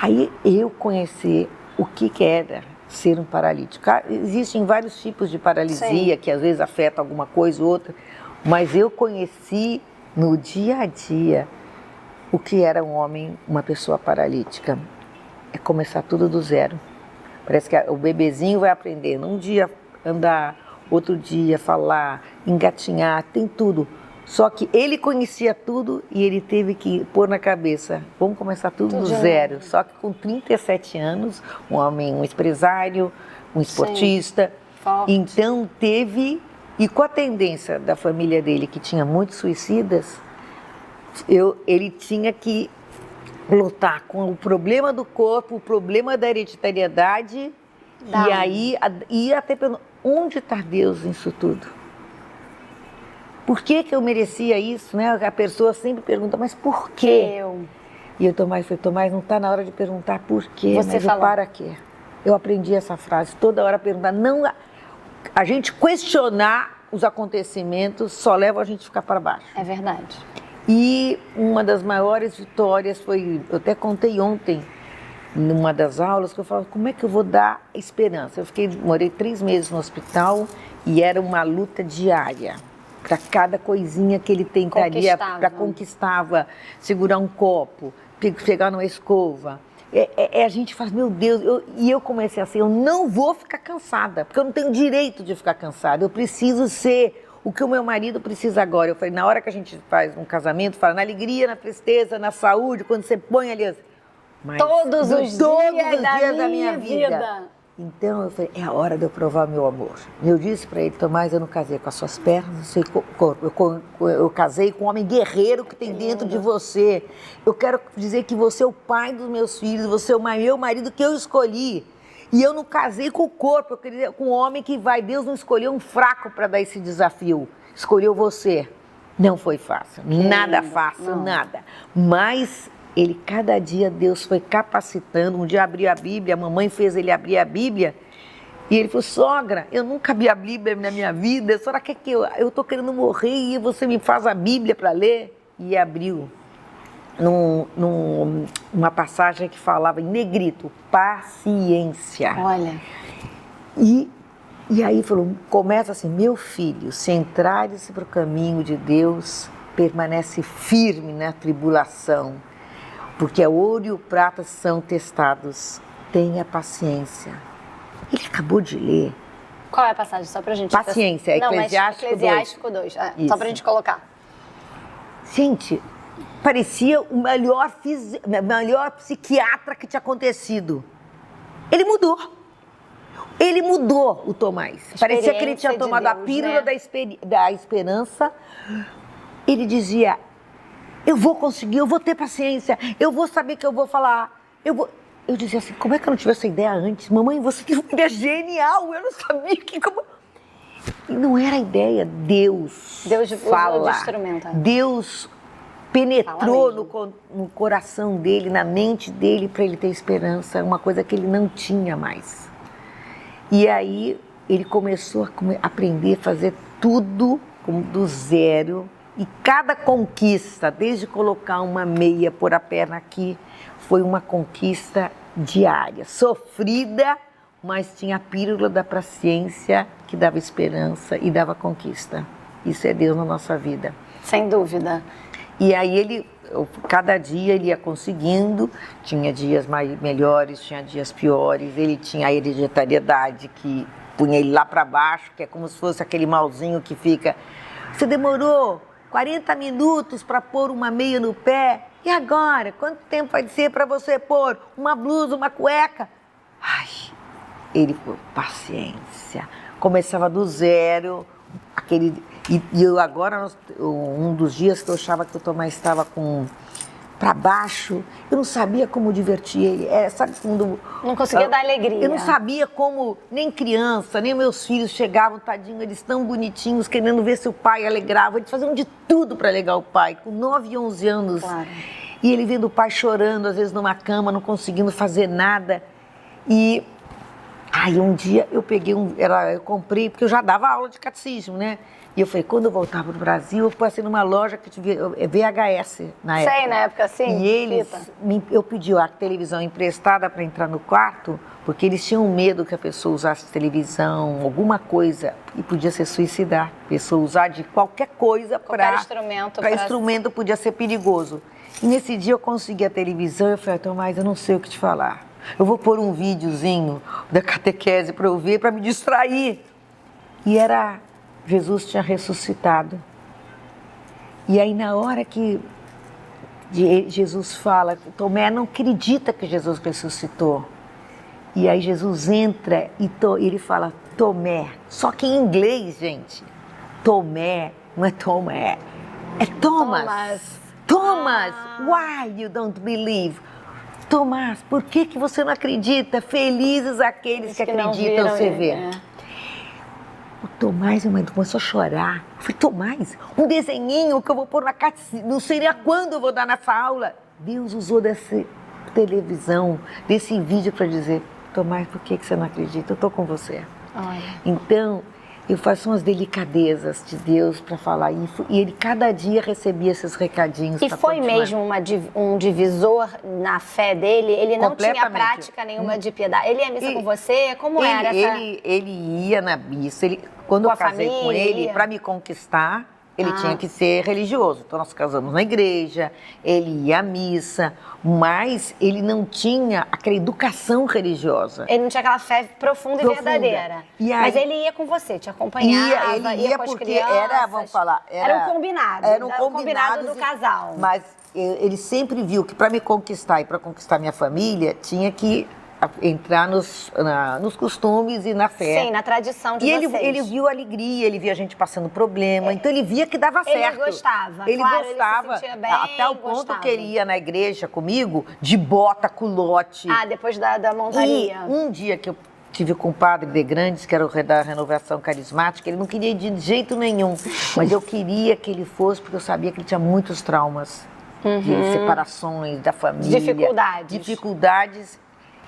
Aí eu conheci o que era ser um paralítico. Existem vários tipos de paralisia, que às vezes afeta alguma coisa ou outra, mas eu conheci no dia a dia o que era um homem, uma pessoa paralítica. É começar tudo do zero. Parece que o bebezinho vai aprendendo. Um dia andar, outro dia falar, engatinhar, tem tudo. Só que ele conhecia tudo e ele teve que pôr na cabeça, vamos começar tudo do zero. Só que com 37 anos, um homem, um empresário, um esportista. Então teve, e com a tendência da família dele, que tinha muitos suicidas, ele tinha que lutar com o problema do corpo, o problema da hereditariedade, e aí ir até onde está Deus nisso tudo? Por que eu merecia isso, né? A pessoa sempre pergunta, mas por quê? E eu, Tomás, não está na hora de perguntar por quê, mas para quê? Eu aprendi essa frase, toda hora perguntar, não, a gente questionar os acontecimentos só leva a gente a ficar para baixo. É verdade. E uma das maiores vitórias foi, eu até contei ontem, numa das aulas, que eu falava, como é que eu vou dar esperança? Morei 3 meses no hospital e era uma luta diária. Para cada coisinha que ele tentaria, conquistava, segurar um copo, pegar numa escova. A gente faz, meu Deus, eu comecei assim, eu não vou ficar cansada, porque eu não tenho direito de ficar cansada, eu preciso ser o que o meu marido precisa agora. Eu falei, na hora que a gente faz um casamento, fala na alegria, na tristeza, na saúde, quando você põe ali... Mas todos os dias da minha vida. Então eu falei, é a hora de eu provar meu amor. Eu disse para ele, Tomás, eu não casei com as suas pernas, o seu corpo. Eu casei com um homem guerreiro que tem dentro de você. Eu quero dizer que você é o pai dos meus filhos, você é o meu marido que eu escolhi. E eu não casei com o corpo, eu queria com um homem que Deus não escolheu um fraco para dar esse desafio. Escolheu você. Não foi fácil, nada fácil, nada. Mas... cada dia Deus foi capacitando. Um dia abriu a Bíblia, a mamãe fez ele abrir a Bíblia e ele falou, sogra, eu nunca abri a Bíblia na minha vida, a senhora quer que eu estou querendo morrer e você me faz a Bíblia para ler? E abriu numa passagem que falava em negrito, paciência. Olha. E aí falou, começa assim, meu filho, se entrares para o caminho de Deus, permanece firme na tribulação, porque o ouro e o prata são testados. Tenha paciência. Ele acabou de ler. Qual é a passagem? Só pra gente... Paciência, Eclesiástico 2. Só pra gente colocar. Gente, parecia o melhor psiquiatra que tinha acontecido. Ele mudou o Tomás. Parecia que ele tinha tomado a pílula da esperança. Ele dizia... eu vou conseguir, eu vou ter paciência, eu vou saber que eu vou falar. Eu dizia assim, como é que eu não tive essa ideia antes? Mamãe, você tem uma ideia genial, eu não sabia que... E não era ideia, Deus fala. De instrumento. Deus penetrou no coração dele, na mente dele, para ele ter esperança, uma coisa que ele não tinha mais. E aí ele começou a aprender a fazer tudo do zero. E cada conquista, desde colocar uma meia, pôr a perna aqui, foi uma conquista diária, sofrida, mas tinha a pílula da paciência que dava esperança e dava conquista. Isso é Deus na nossa vida. Sem dúvida. E aí cada dia ele ia conseguindo, tinha dias melhores, tinha dias piores, ele tinha a hereditariedade que punha ele lá para baixo, que é como se fosse aquele malzinho que fica, você demorou 40 minutos para pôr uma meia no pé, e agora? Quanto tempo vai ser para você pôr uma blusa, uma cueca? Ai, ele foi paciência, começava do zero, e eu agora, um dos dias que eu achava que o Tomás estava para baixo, eu não sabia como divertir ele. Sabe quando... Não conseguia dar alegria. Eu não sabia como, nem criança, nem meus filhos chegavam, tadinho, eles tão bonitinhos, querendo ver se o pai alegrava. Eles faziam de tudo para alegrar o pai, com 9 e 11 anos. Claro. E ele vendo o pai chorando, às vezes numa cama, não conseguindo fazer nada. E aí um dia eu peguei eu comprei, porque eu já dava aula de catecismo, né? E eu falei, quando eu voltava para o Brasil, eu passei numa loja que tinha VHS na época. Sei, na época, sim. E eles, eu pedi a televisão emprestada para entrar no quarto, porque eles tinham medo que a pessoa usasse televisão, alguma coisa, e podia se suicidar. A pessoa usar de qualquer coisa para instrumento podia ser perigoso. E nesse dia eu consegui a televisão e eu falei, Tomás, eu não sei o que te falar. Eu vou pôr um videozinho da catequese para eu ver, para me distrair. E Jesus tinha ressuscitado. E aí na hora que Jesus fala, Tomé não acredita que Jesus ressuscitou. E aí Jesus entra e ele fala, Tomé. Só que em inglês, gente, Tomé não é Tomé, é Thomas. Thomas, why you don't believe? Tomás, por que você não acredita? Felizes aqueles que acreditam, você vê. O Tomás começou a chorar. Eu falei, Tomás, um desenhinho que eu vou pôr na catecismo, não sei nem quando eu vou dar nessa aula. Deus usou dessa televisão, desse vídeo para dizer, Tomás, por que você não acredita? Eu estou com você. Olha. Então, eu faço umas delicadezas de Deus para falar isso. E ele cada dia recebia esses recadinhos. E foi continuar. Mesmo um divisor na fé dele? Ele não tinha prática nenhuma de piedade? Ele ia à missa com você? Como era essa... Ele ia na missa. Quando eu casei com ele, para me conquistar, ele tinha que ser religioso. Então, nós casamos na igreja, ele ia à missa, mas ele não tinha aquela educação religiosa. Ele não tinha aquela fé profunda e verdadeira. E aí, mas ele ia com você, te acompanhava, ele ia com as porque crianças. Vamos falar, era um combinado. Era um combinado do casal. Mas ele sempre viu que para me conquistar e para conquistar minha família, tinha que entrar nos costumes e na fé. Sim, na tradição de vocês. E ele viu a alegria, ele via a gente passando problema, então ele via que dava certo. Ele gostava, ele gostava, ele se sentia bem, até o ponto que ele ia na igreja comigo, de bota, culote. Depois da montaria. E um dia que eu tive com o padre de Grandes, que era o da Renovação Carismática, ele não queria ir de jeito nenhum, mas eu queria que ele fosse, porque eu sabia que ele tinha muitos traumas, de separações da família. Dificuldades.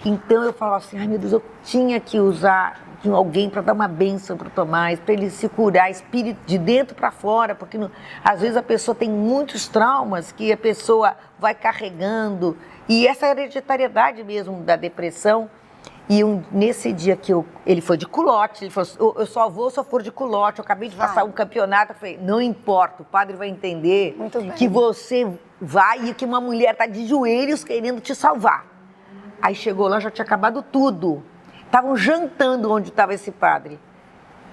Então eu falo assim, ai meu Deus, eu tinha que usar de alguém para dar uma bênção para o Tomás, para ele se curar, espírito de dentro para fora, porque às vezes a pessoa tem muitos traumas que a pessoa vai carregando, e essa hereditariedade mesmo da depressão. E nesse dia que ele foi de culote, ele falou, eu só vou se eu for de culote, eu acabei de passar um campeonato, eu falei, não importa, o padre vai entender que você vai e que uma mulher está de joelhos querendo te salvar. Aí chegou lá, já tinha acabado tudo. Estavam jantando onde estava esse padre.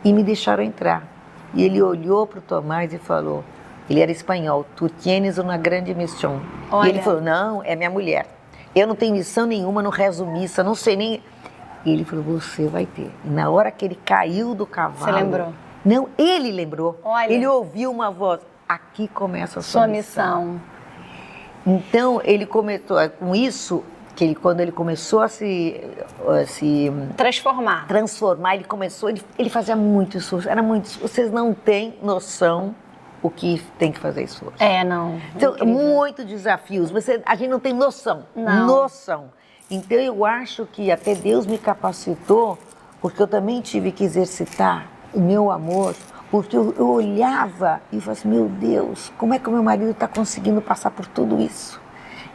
E me deixaram entrar. E ele olhou para o Tomás e falou, ele era espanhol, tu tienes uma grande missão. Olha. E ele falou, não, é minha mulher. Eu não tenho missão nenhuma, não rezo missa, não sei nem... E ele falou, você vai ter. E na hora que ele caiu do cavalo... Você lembrou? Não, ele lembrou. Olha. Ele ouviu uma voz, aqui começa a sua missão. Então, ele começou com isso... quando ele começou a se transformar, ele fazia muito esforço, vocês não têm noção o que tem que fazer esforço. Não. Então, Incrível. muitos desafios. A gente não tem noção. Não. Noção. Então, eu acho que até Deus me capacitou, porque eu também tive que exercitar o meu amor, porque eu olhava e falava assim, meu Deus, como é que o meu marido está conseguindo passar por tudo isso?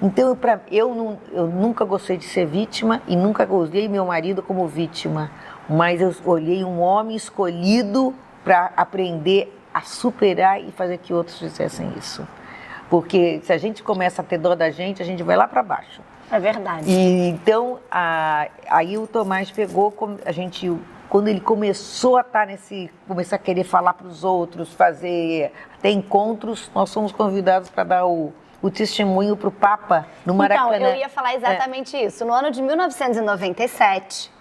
Então, eu nunca gostei de ser vítima e nunca olhei meu marido como vítima, mas eu olhei um homem escolhido para aprender a superar e fazer que outros fizessem isso. Porque se a gente começa a ter dó da gente, a gente vai lá para baixo. É verdade. E então, aí o Tomás pegou, quando ele começou a estar começar a querer falar para os outros, fazer até encontros, nós fomos convidados para dar o testemunho para o Papa no Maracanã. Então, eu ia falar exatamente isso. No ano de 1997,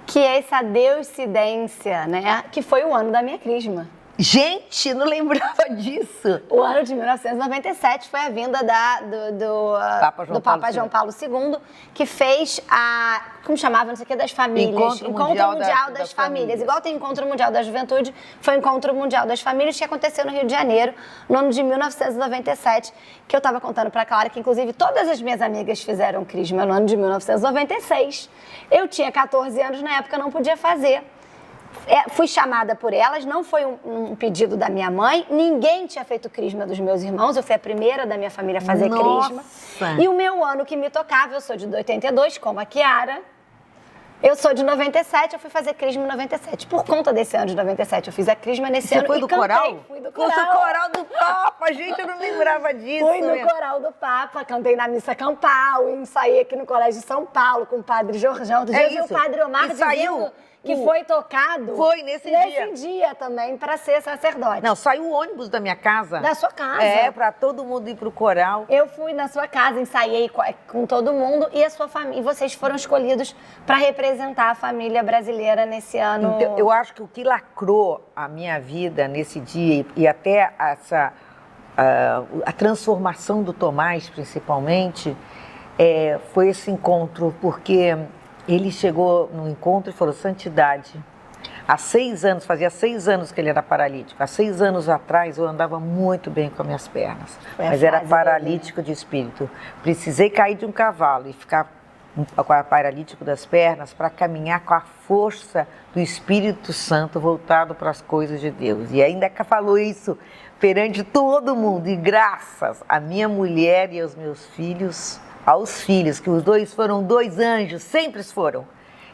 que é essa deucidência, né? Que foi o ano da minha crisma. Gente, não lembrava disso. O ano de 1997 foi a vinda do Papa João Paulo II, que fez como chamava, não sei o que, das famílias. Encontro Mundial das Famílias. Igual tem Encontro Mundial da Juventude, foi o Encontro Mundial das Famílias, que aconteceu no Rio de Janeiro, no ano de 1997, que eu estava contando para a Clara, que inclusive todas as minhas amigas fizeram crisma no ano de 1996. Eu tinha 14 anos, na época não podia fazer. Fui chamada por elas, não foi um pedido da minha mãe, ninguém tinha feito crisma dos meus irmãos, eu fui a primeira da minha família a fazer crisma. E o meu ano que me tocava, eu sou de 82, como a Chiara, eu sou de 97, eu fui fazer crisma em 97. Por conta desse ano de 97, eu fiz a crisma nesse ano. Você foi do coral? Fui do coral. Foi do coral do Papa, gente, eu não lembrava disso. Fui no coral do Papa, cantei na missa campal, ensaiei aqui no Colégio de São Paulo com o padre Jorjão. Outro dia eu vi o padre Omar dizendo que foi tocado. Foi nesse dia também, para ser sacerdote. Não, saiu o ônibus da minha casa. Da sua casa. Para todo mundo ir pro coral. Eu fui na sua casa, ensaiei com todo mundo e a sua família. E vocês foram escolhidos para representar a família brasileira nesse ano. Então, eu acho que o que lacrou a minha vida nesse dia e até a transformação do Tomás, principalmente, foi esse encontro, porque ele chegou no encontro e falou, santidade, há 6 anos, fazia 6 anos que ele era paralítico, há 6 anos atrás eu andava muito bem com as minhas pernas, mas era paralítico de espírito. Precisei cair de um cavalo e ficar com a paralítico das pernas para caminhar com a força do Espírito Santo voltado para as coisas de Deus. E ainda falou isso perante todo mundo, e graças à minha mulher e aos meus filhos, que os dois foram 2 anjos, sempre foram.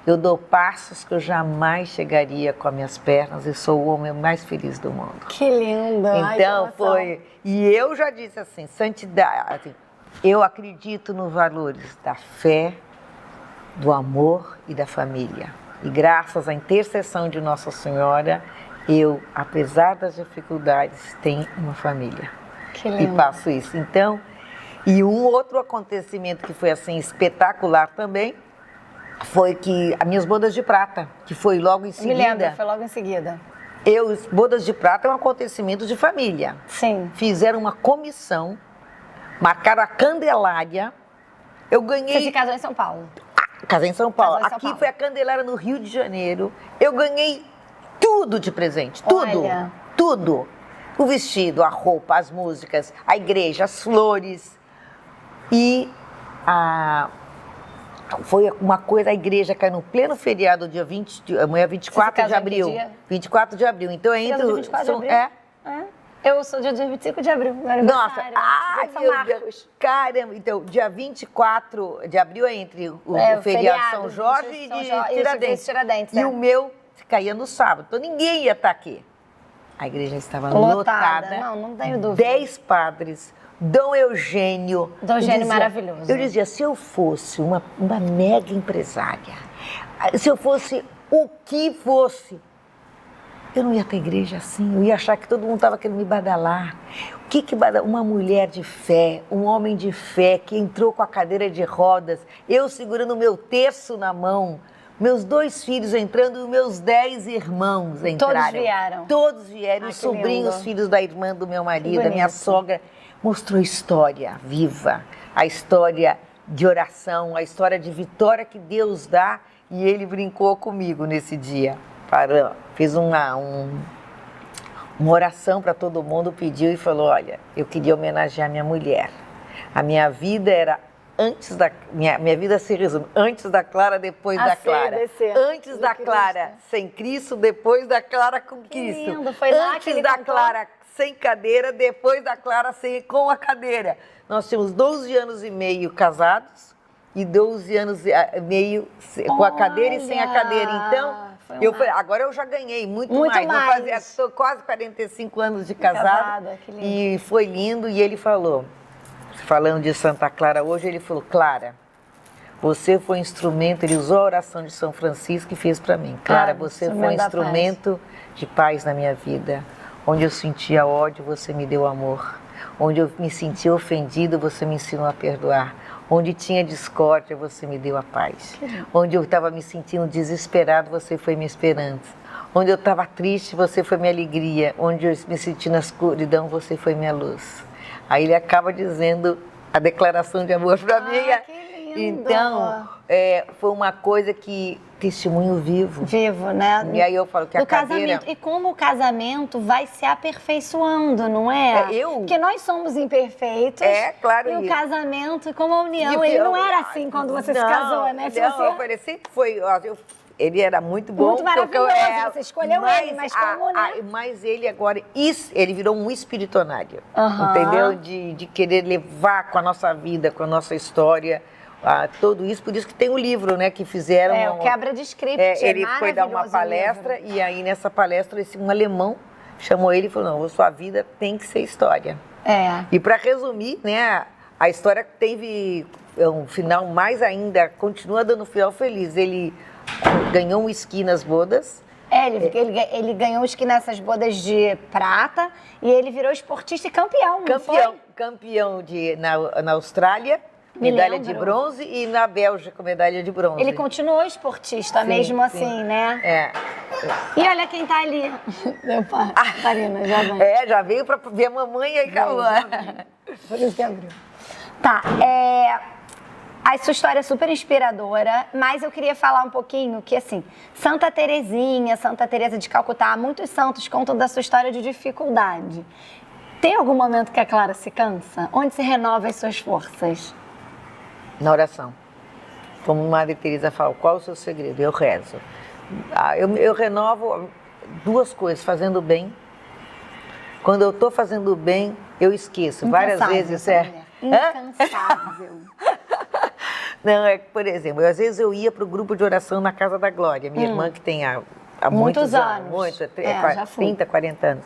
Eu dou passos que eu jamais chegaria com as minhas pernas e sou o homem mais feliz do mundo. Que lindo! Então foi. E eu já disse assim, santidade. Assim, eu acredito nos valores da fé, do amor e da família. E graças à intercessão de Nossa Senhora, eu, apesar das dificuldades, tenho uma família. Que lindo. E passo isso. Então. E um outro acontecimento que foi assim espetacular também foi que as minhas bodas de prata, que foi logo em seguida. Me lembro, foi logo em seguida. Bodas de prata é um acontecimento de família. Sim. Fizeram uma comissão, marcaram a Candelária. Eu ganhei. Você se casou em São Paulo? Casei em São Paulo. Casou em São Aqui Paulo. foi a Candelária no Rio de Janeiro. Eu ganhei tudo de presente, tudo. Olha. Tudo. O vestido, a roupa, as músicas, a igreja, as flores. E foi uma coisa, a igreja caiu no pleno feriado, dia 24 de abril. 24 de abril. Então é entre... 24 de abril? Eu sou dia 25 de abril, meu Nossa, aniversário. meu Deus, caramba. Então, dia 24 de abril é entre o feriado São Jorge e de Tiradentes. E o meu caía no sábado, então ninguém ia estar aqui. A igreja estava lotada. Não tenho dúvida. 10 padres. Dom Eugênio. Dom Eugênio maravilhoso. Eu dizia, se eu fosse uma mega empresária, se eu fosse o que fosse, eu não ia ter igreja assim, eu ia achar que todo mundo estava querendo me badalar. O que uma mulher de fé, um homem de fé que entrou com a cadeira de rodas, eu segurando o meu terço na mão, meus 2 filhos entrando e meus 10 irmãos entraram. Todos vieram. Os sobrinhos, filhos da irmã do meu marido, da minha sogra. Mostrou história viva, a história de oração, a história de vitória que Deus dá, e ele brincou comigo nesse dia. Fez uma oração para todo mundo, pediu e falou, olha, eu queria homenagear minha mulher. A minha vida era minha vida se resume antes da Clara, depois da Clara. Antes da Clara sem Cristo, depois da Clara com Cristo. Que lindo, foi lá que antes ele da cantou. Clara sem cadeira, depois da Clara com a cadeira. Nós tínhamos 12 anos e meio casados e 12 anos e meio com a cadeira e sem a cadeira. Então, eu falei, agora eu já ganhei muito mais. Estou quase 45 anos de casada. Que lindo. E foi lindo. E ele falou, falando de Santa Clara hoje, ele falou, Clara, você foi instrumento, ele usou a oração de São Francisco e fez para mim. Clara, você foi instrumento de paz na minha vida. Onde eu sentia ódio, você me deu amor. Onde eu me sentia ofendido, você me ensinou a perdoar. Onde tinha discórdia, você me deu a paz. Onde eu estava me sentindo desesperado, você foi minha esperança. Onde eu estava triste, você foi minha alegria. Onde eu me senti na escuridão, você foi minha luz. Aí ele acaba dizendo a declaração de amor para mim. Que lindo. Então, foi uma coisa que testemunho vivo. Vivo, né? E aí eu falo que a casamento. E como o casamento vai se aperfeiçoando, não é? Porque nós somos imperfeitos. Claro. E o casamento, como a união, ele não era assim quando você se casou, né? Ele sempre foi... Ele era muito bom. Muito maravilhoso, você escolheu ele, mas como, né? Mas ele agora, ele virou um espiritonário, entendeu? De querer levar com a nossa vida, com a nossa história, tudo isso. Por isso que tem um livro, né, que fizeram. O Quebra de Script, ele foi dar uma palestra e aí nessa palestra um alemão chamou ele e falou, não, sua vida tem que ser história. E para resumir, né, a história teve um final mais ainda, continua dando um final feliz. Ele ganhou um esqui nas bodas. Ele ganhou um esqui nessas bodas de prata e ele virou esportista e campeão, não foi? Campeão na Austrália, medalha de bronze, e na Bélgica, medalha de bronze. Ele continuou esportista mesmo assim, né? E olha quem tá ali. Marina, já vem. Já veio pra ver a mamãe e acabou. Por isso que abriu. Tá, a sua história é super inspiradora, mas eu queria falar um pouquinho que, assim, Santa Terezinha, Santa Teresa de Calcutá, muitos santos contam da sua história de dificuldade. Tem algum momento que a Clara se cansa? Onde se renova as suas forças? Na oração. Como Madre Teresa fala, qual é o seu segredo? Eu rezo. Eu renovo duas coisas, fazendo bem. Quando eu estou fazendo bem, eu esqueço. Várias vezes Incansável. Não, por exemplo, às vezes eu ia para o grupo de oração na Casa da Glória, minha irmã que tem há muitos anos. 30, 40 anos.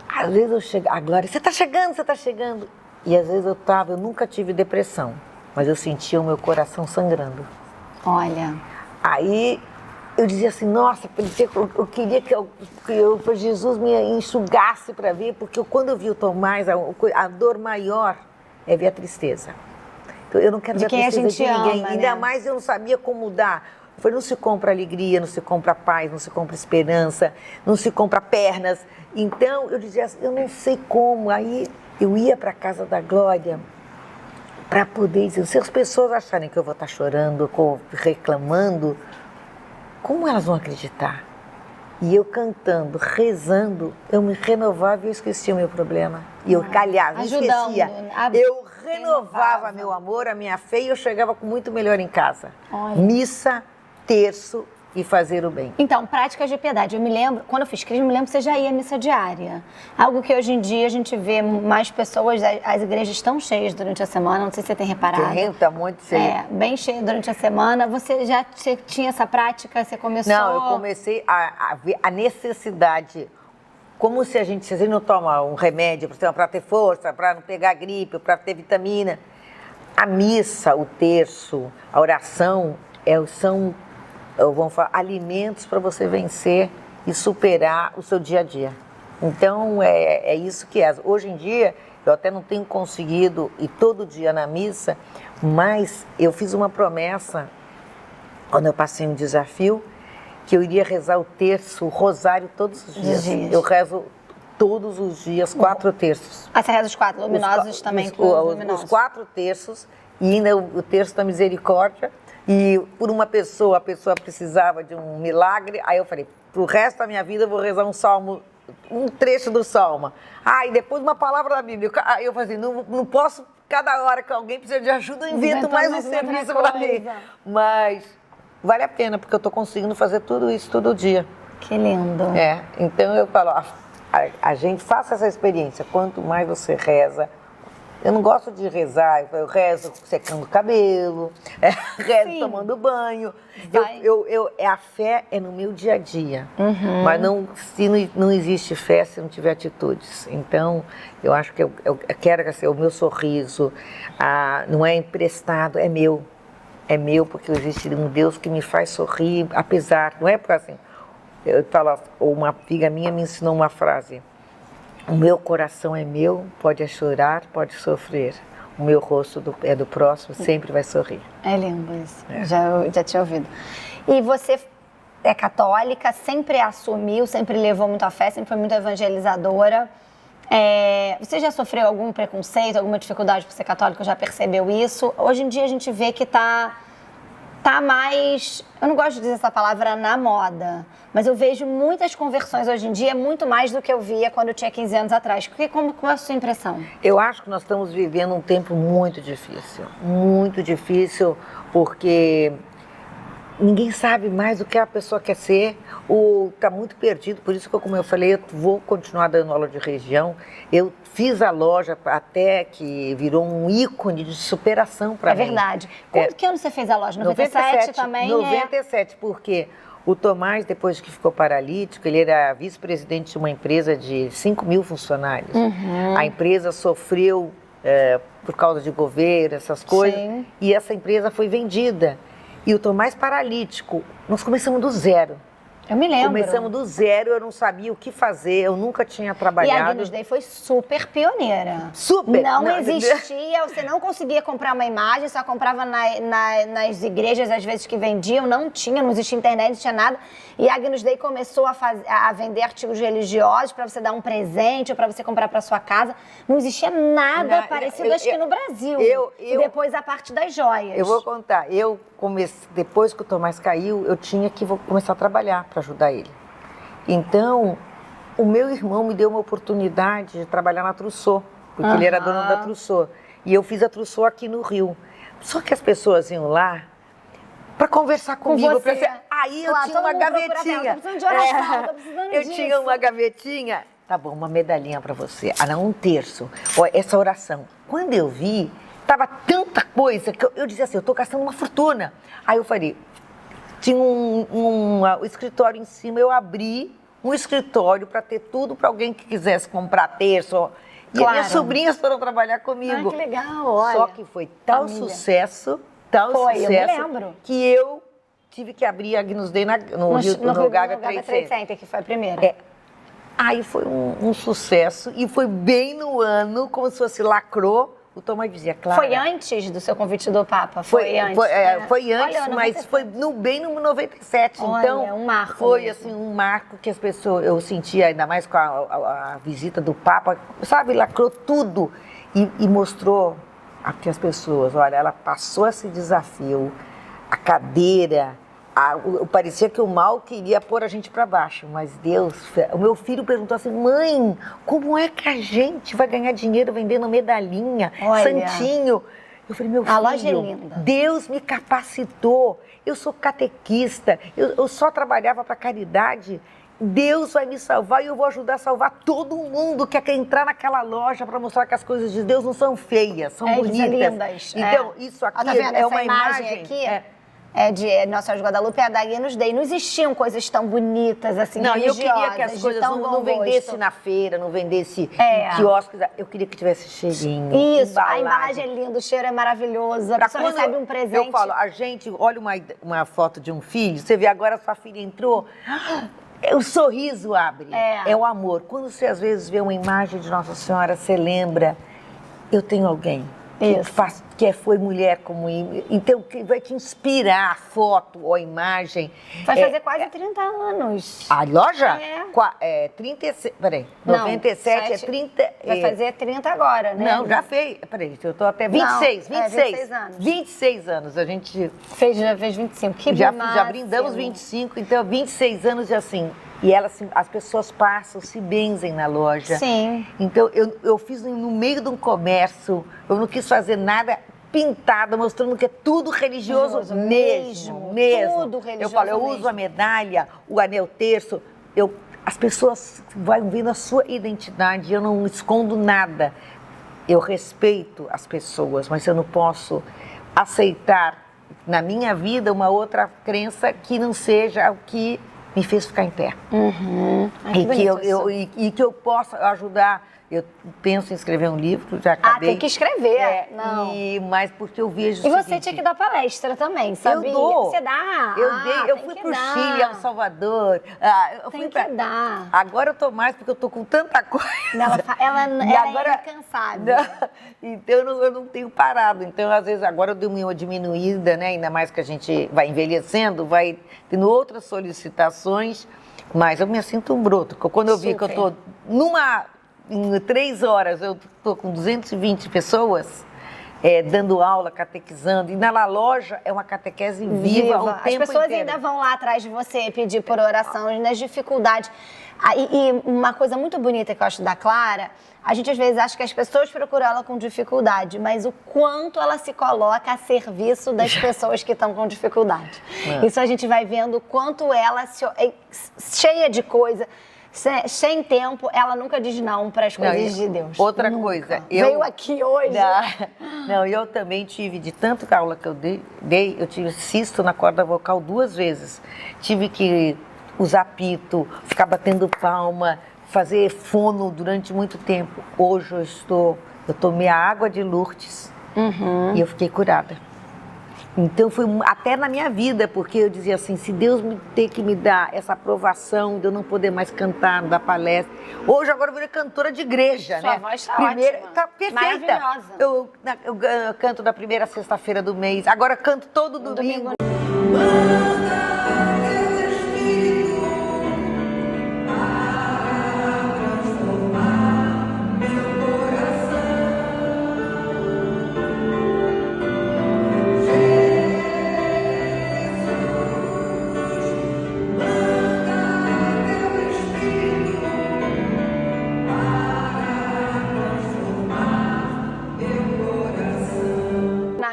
Às vezes eu chego, a Glória, você está chegando. E às vezes eu nunca tive depressão, mas eu sentia o meu coração sangrando. Olha. Aí eu dizia assim, nossa, eu queria que Jesus me enxugasse para ver, porque quando eu vi o Tomás, a dor maior é ver a tristeza. Então, eu não quero ver a tristeza de ninguém, ainda mais eu não sabia como dar. Eu falei, não se compra alegria, não se compra paz, não se compra esperança, não se compra pernas. Então, eu dizia assim, eu não sei como. Aí eu ia para a Casa da Glória para poder dizer, se as pessoas acharem que eu vou estar chorando, reclamando, como elas vão acreditar? E eu cantando, rezando, eu me renovava e eu esquecia o meu problema. E eu, aliás, esquecia. Eu renovava meu amor, a minha fé, e eu chegava com muito melhor em casa. Olha. Missa, terço e fazer o bem. Então, práticas de piedade. Eu me lembro, quando eu fiz crisma, eu me lembro que você já ia à missa diária. Algo que hoje em dia a gente vê mais pessoas, as igrejas estão cheias durante a semana, não sei se você tem reparado. Tá muito cheio. Bem cheio durante a semana. Você já tinha essa prática? Você começou? Não, eu comecei a ver a necessidade. Como se a gente não toma um remédio para ter força, para não pegar gripe, para ter vitamina. A missa, o terço, a oração são alimentos para você vencer e superar o seu dia a dia. Então, é isso que é. Hoje em dia, eu até não tenho conseguido ir todo dia na missa, mas eu fiz uma promessa, quando eu passei um desafio, que eu iria rezar o terço, o rosário todos os dias. Eu rezo todos os dias 4 terços. Você reza os 4 luminosos também? Os 4 terços e ainda o terço da misericórdia. E por uma pessoa, a pessoa precisava de um milagre, aí eu falei, pro resto da minha vida eu vou rezar um salmo um trecho do Salmo. E depois uma palavra da Bíblia. Aí eu falei assim, não posso, cada hora que alguém precisa de ajuda, eu invento mais um serviço para mim. Mas vale a pena, porque eu estou conseguindo fazer tudo isso todo dia. Que lindo. Então eu falo, a gente faça essa experiência. Quanto mais você reza, eu não gosto de rezar, eu rezo secando o cabelo, rezo tomando banho. A fé é no meu dia a dia, mas não existe fé se não tiver atitudes. Então, eu acho que eu quero que o meu sorriso não é emprestado, é meu. É meu porque existe um Deus que me faz sorrir, apesar, não é porque assim, eu falo, uma amiga minha me ensinou uma frase: o meu coração é meu, pode chorar, pode sofrer. O meu rosto é do próximo, sempre vai sorrir. É lindo isso, já tinha ouvido. E você é católica, sempre assumiu, sempre levou muito a fé, sempre foi muito evangelizadora. Você já sofreu algum preconceito, alguma dificuldade por ser católica, já percebeu isso? Hoje em dia a gente vê que tá mais, eu não gosto de dizer essa palavra, na moda, mas eu vejo muitas conversões hoje em dia, muito mais do que eu via quando eu tinha 15 anos atrás. Qual é a sua impressão? Eu acho que nós estamos vivendo um tempo muito difícil, porque ninguém sabe mais o que a pessoa quer ser, ou está muito perdido. Por isso que, como eu falei, eu vou continuar dando aula de religião. Eu fiz a loja até que virou um ícone de superação para mim. É verdade. Que ano você fez a loja? 97 também? 97, porque o Tomás, depois que ficou paralítico, ele era vice-presidente de uma empresa de 5 mil funcionários. A empresa sofreu por causa de governo, essas coisas, e essa empresa foi vendida. E o Tomás paralítico, nós começamos do zero. Eu me lembro. Começamos do zero, eu não sabia o que fazer, eu nunca tinha trabalhado. E a Agnus Dei foi super pioneira. Super! Não existia, você não conseguia comprar uma imagem, só comprava nas igrejas, às vezes que vendiam, não existia internet, não tinha nada. E a Agnus Dei começou a vender artigos religiosos para você dar um presente ou para você comprar para sua casa. Não existia nada parecido, acho que no Brasil. Depois a parte das joias. Eu vou contar, depois que o Tomás caiu, eu tinha que começar a trabalhar para ajudar ele. Então, o meu irmão me deu uma oportunidade de trabalhar na Trousseau, porque ele era dono da Trousseau. E eu fiz a Trousseau aqui no Rio. Só que as pessoas iam lá para conversar comigo. Aí eu tinha uma gavetinha. Eu tinha uma gavetinha. Tá bom, uma medalhinha para você. Não, um terço. Essa oração. Quando eu vi, tava tanta coisa que eu dizia assim, eu tô gastando uma fortuna. Aí eu falei, tinha um escritório em cima, eu abri um escritório para ter tudo para alguém que quisesse comprar terço. E minhas sobrinhas foram trabalhar comigo. Que legal, olha. Só que foi tal sucesso, eu me lembro. Que eu tive que abrir a Agnus Dei no Gávea Trade Center, que foi a primeira. Aí foi um sucesso e foi bem no ano, como se fosse lacrou. O Tomás dizia, claro. Foi antes do seu convite do Papa? Foi antes, olha, mas foi bem no 97. Olha, então, um marco foi mesmo. Assim, um marco que as pessoas, eu sentia, ainda mais com a visita do Papa, sabe, lacrou tudo e mostrou que as pessoas, olha, ela passou esse desafio, a cadeira, parecia que o mal queria pôr a gente para baixo, mas Deus, o meu filho perguntou assim, mãe, como é que a gente vai ganhar dinheiro vendendo medalhinha, santinho? Eu falei, meu filho, a loja é linda. Deus me capacitou, eu sou catequista, eu só trabalhava para caridade, Deus vai me salvar e eu vou ajudar a salvar todo mundo que quer entrar naquela loja para mostrar que as coisas de Deus não são feias, são bonitas. Lindas. Então, isso aqui tá vendo? é uma imagem aqui. De Nossa Senhora de Guadalupe, a da Agnus Dei. Não existiam coisas tão bonitas, assim, religiosas. Eu queria que as coisas não vendessem na feira, não vendesse em quiosques. Eu queria que tivesse cheirinho. Isso, a embalagem é linda, o cheiro é maravilhoso. A pessoa recebe um presente. Eu falo, a gente olha uma foto de um filho, você vê agora a sua filha entrou, o sorriso abre, é o amor. Quando você às vezes vê uma imagem de Nossa Senhora, você lembra, eu tenho alguém. Que foi mulher como eu. Então, que vai te inspirar a foto ou a imagem. Vai fazer quase 30 anos. A loja? 36. Peraí, 97 é 30. Vai fazer 30 agora, né? Não, já fez. Peraí, eu tô até 26. 26 anos. 26 anos. A gente. Já fez 25. Que já brindamos 25, então 26 anos e assim. E as pessoas passam, se benzem na loja. Sim. Então, eu fiz no meio de um comércio, eu não quis fazer nada pintado, mostrando que é tudo religioso mesmo. Tudo religioso eu falo, eu uso a medalha, o anel terço, as pessoas vão vendo a sua identidade, eu não escondo nada. Eu respeito as pessoas, mas eu não posso aceitar na minha vida uma outra crença que não seja o que me fez ficar em pé. E que eu possa ajudar. Eu penso em escrever um livro, já acabei. Tem que escrever. Mas porque eu vejo E você tinha que dar palestra também, sabia? Eu dou. Você dá? Eu fui pro Chile, El Salvador. Tem que dar. Agora eu tô mais, porque eu tô com tanta coisa. Ela é incansável. Então eu não tenho parado. Então, às vezes, agora eu dei uma diminuída, né? Ainda mais que a gente vai envelhecendo, vai tendo outras solicitações. Mas eu me sinto um broto. Quando eu vi que eu tô em 3 horas, eu estou com 220 pessoas dando aula, catequizando. E na loja é uma catequese viva o tempo inteiro. As pessoas ainda vão lá atrás de você pedir por oração, nas dificuldades. E uma coisa muito bonita que eu acho da Clara, a gente às vezes acha que as pessoas procuram ela com dificuldade, mas o quanto ela se coloca a serviço das pessoas que estão com dificuldade. Isso a gente vai vendo o quanto ela, cheia de coisa, sem tempo, ela nunca diz não para as coisas de Deus. Outra nunca. Coisa. Veio aqui hoje. Não, eu também tive, de tanto aula que eu dei, eu tive cisto na corda vocal 2 vezes. Tive que usar pito, ficar batendo palma, fazer fono durante muito tempo. Hoje eu tomei a água de Lourdes e eu fiquei curada. Então foi até na minha vida, porque eu dizia assim, se Deus tem que me dar essa aprovação de eu não poder mais cantar, dar palestra. Hoje agora eu virei cantora de igreja, Sua né? voz tá ótima. Tá perfeita. Maravilhosa. Eu canto da primeira sexta-feira do mês, agora canto todo domingo.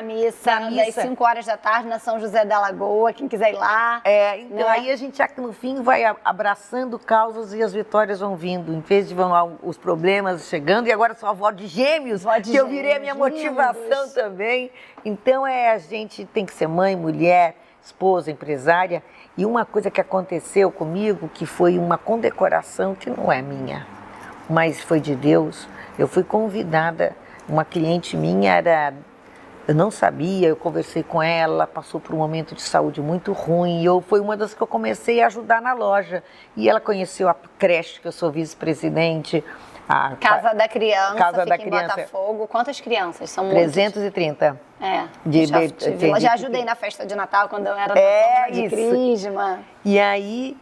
Missa, às 5 horas da tarde, na São José da Lagoa, quem quiser ir lá. Então aí a gente, no fim, vai abraçando causas e as vitórias vão vindo. Em vez de vão lá os problemas chegando, e agora sou avó de gêmeos, eu virei a minha motivação também. Então a gente tem que ser mãe, mulher, esposa, empresária. E uma coisa que aconteceu comigo, que foi uma condecoração que não é minha, mas foi de Deus. Eu fui convidada, uma cliente minha eu não sabia, eu conversei com ela, passou por um momento de saúde muito ruim e foi uma das que eu comecei a ajudar na loja. E ela conheceu a creche, que eu sou vice-presidente. A Casa da Criança, Casa da fica em Criança. Botafogo. Quantas crianças? São 330. Já ajudei na festa de Natal, quando eu era de Crisma. E aí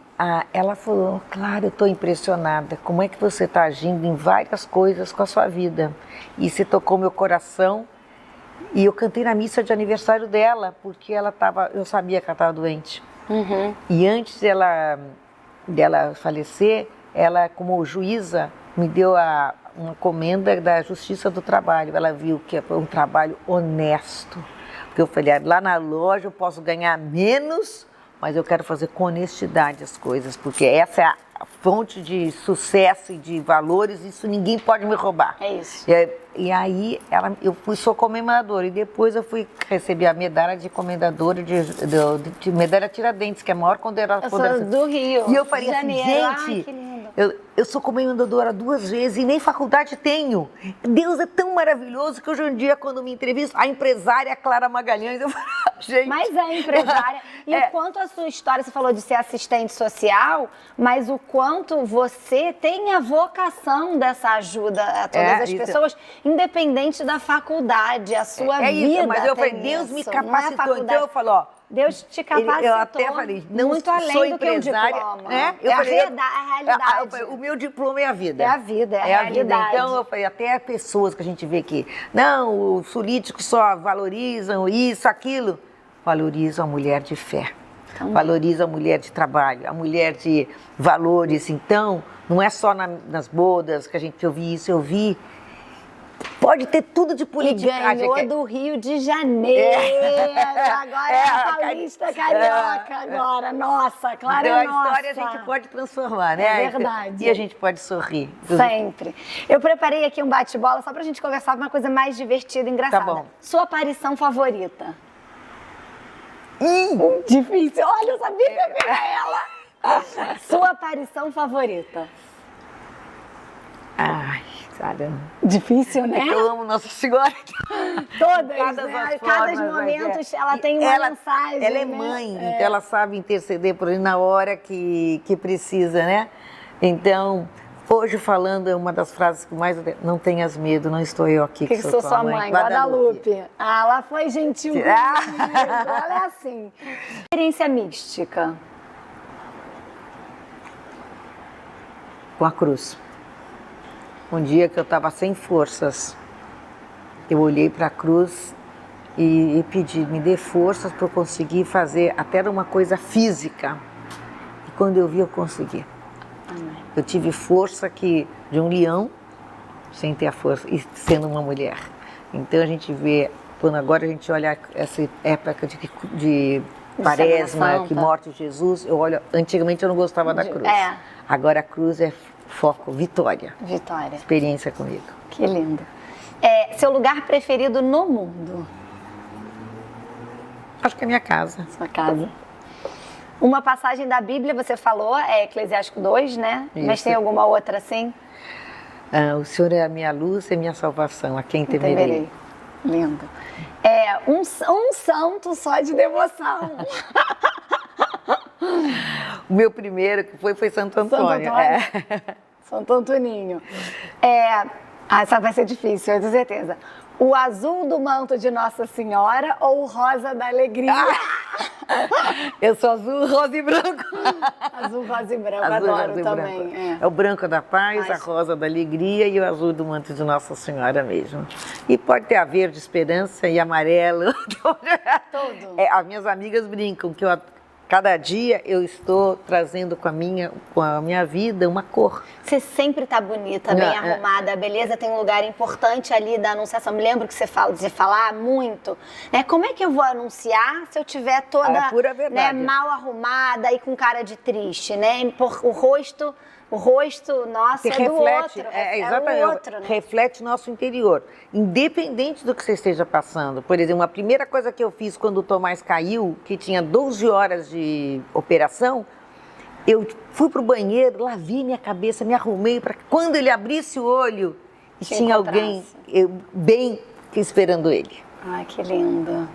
ela falou, claro, eu estou impressionada, como é que você está agindo em várias coisas com a sua vida? E se tocou meu coração. E eu cantei na missa de aniversário dela, porque eu sabia que ela estava doente. E antes dela falecer, ela, como juíza, me deu uma comenda da Justiça do Trabalho. Ela viu que foi um trabalho honesto. Porque eu falei, lá na loja eu posso ganhar menos, mas eu quero fazer com honestidade as coisas, porque essa é a fonte de sucesso e de valores, isso ninguém pode me roubar. É isso. E aí eu sou comendadora e depois eu fui receber a medalha de comendadora de medalha Tiradentes, que é a maior condecoração. Eu sou do Rio. E eu falei assim, que gente, lindo. eu sou comendadora 2 vezes e nem faculdade tenho. Deus é tão maravilhoso que hoje em dia, quando me entrevisto, a empresária Clara Magalhães, eu falo, gente... Mas é empresária. E o quanto a sua história, você falou de ser assistente social, mas o quanto você tem a vocação dessa ajuda a todas as pessoas, independente da faculdade, a sua vida. Isso, mas eu falei, Deus me capacitou. Então eu falo, ó, Deus te capacitou. Eu até falei, não muito além sou do empresária, que um diploma. Né? É a realidade. O meu diploma é a vida. É a vida, é a realidade. Então eu falei, até pessoas que a gente vê que, não, os políticos só valorizam isso, aquilo, valorizam a mulher de fé. valorizo a mulher de trabalho, a mulher de valores. Então, não é só nas bodas que a gente ouve isso, eu vi. Pode ter tudo de politicagem. E ganhou do Rio de Janeiro. Agora é a paulista carioca agora. Nossa, claro, então, é nossa. A história a gente pode transformar, né? É verdade. E a gente pode sorrir. Sempre. Eu preparei aqui um bate-bola só pra gente conversar uma coisa mais divertida e engraçada. Tá bom. Sua aparição favorita? Difícil. Olha, eu sabia que eu ia pegar ela. Sua aparição favorita? Ai, caramba. Difícil, né? Eu amo Nossa Senhora. Todas, Cada né? formas, Cada momentos ela tem uma mensagem. Ela é né? mãe, então ela sabe interceder por ele na hora que precisa, né? Então, hoje falando, é uma das frases que mais... Não tenhas medo, não estou eu aqui Que sou sua mãe, Guadalupe. Ah, ela foi gentil comigo. Ela é assim. Experiência mística. Com a cruz. Um dia que eu estava sem forças, eu olhei para a cruz e pedi, me dê forças para eu conseguir fazer até uma coisa física. E quando eu vi, eu consegui. Amém. Eu tive força de um leão, sem ter a força, e sendo uma mulher. Então a gente vê, quando agora a gente olha essa época de Quaresma, que morte de Jesus, eu olho, antigamente eu não gostava da cruz. Agora a cruz é foco, vitória. Vitória. Experiência comigo. Que lindo. Seu lugar preferido no mundo? Acho que é minha casa. Sua casa. Uma passagem da Bíblia, você falou, é Eclesiástico 2, né? Isso. Mas tem alguma outra assim? O Senhor é a minha luz e minha salvação, a quem temerei. Lindo. Um santo só de devoção. O meu primeiro que foi Santo Antônio. Santo Antoninho. Essa vai ser difícil, eu tenho certeza. O azul do manto de Nossa Senhora ou o rosa da alegria? Eu sou azul, rosa e branco. Azul, rosa e branco, adoro também. Branco. É o branco da paz, a rosa da alegria e o azul do manto de Nossa Senhora mesmo. E pode ter a verde esperança e amarelo. Tudo. As minhas amigas brincam que cada dia eu estou trazendo com a minha vida uma cor. Você sempre tá bonita, bem arrumada. A beleza tem um lugar importante ali da anunciação. Me lembro que você fala de falar muito. Como é que eu vou anunciar se eu tiver toda pura verdade. Mal arrumada e com cara de triste, né? O rosto nosso é do outro. Exatamente, o outro, né? Reflete nosso interior. Independente do que você esteja passando. Por exemplo, a primeira coisa que eu fiz quando o Tomás caiu, que tinha 12 horas de operação, eu fui pro banheiro, lavei minha cabeça, me arrumei para que quando ele abrisse o olho, tinha alguém bem esperando ele. Ai, que lindo.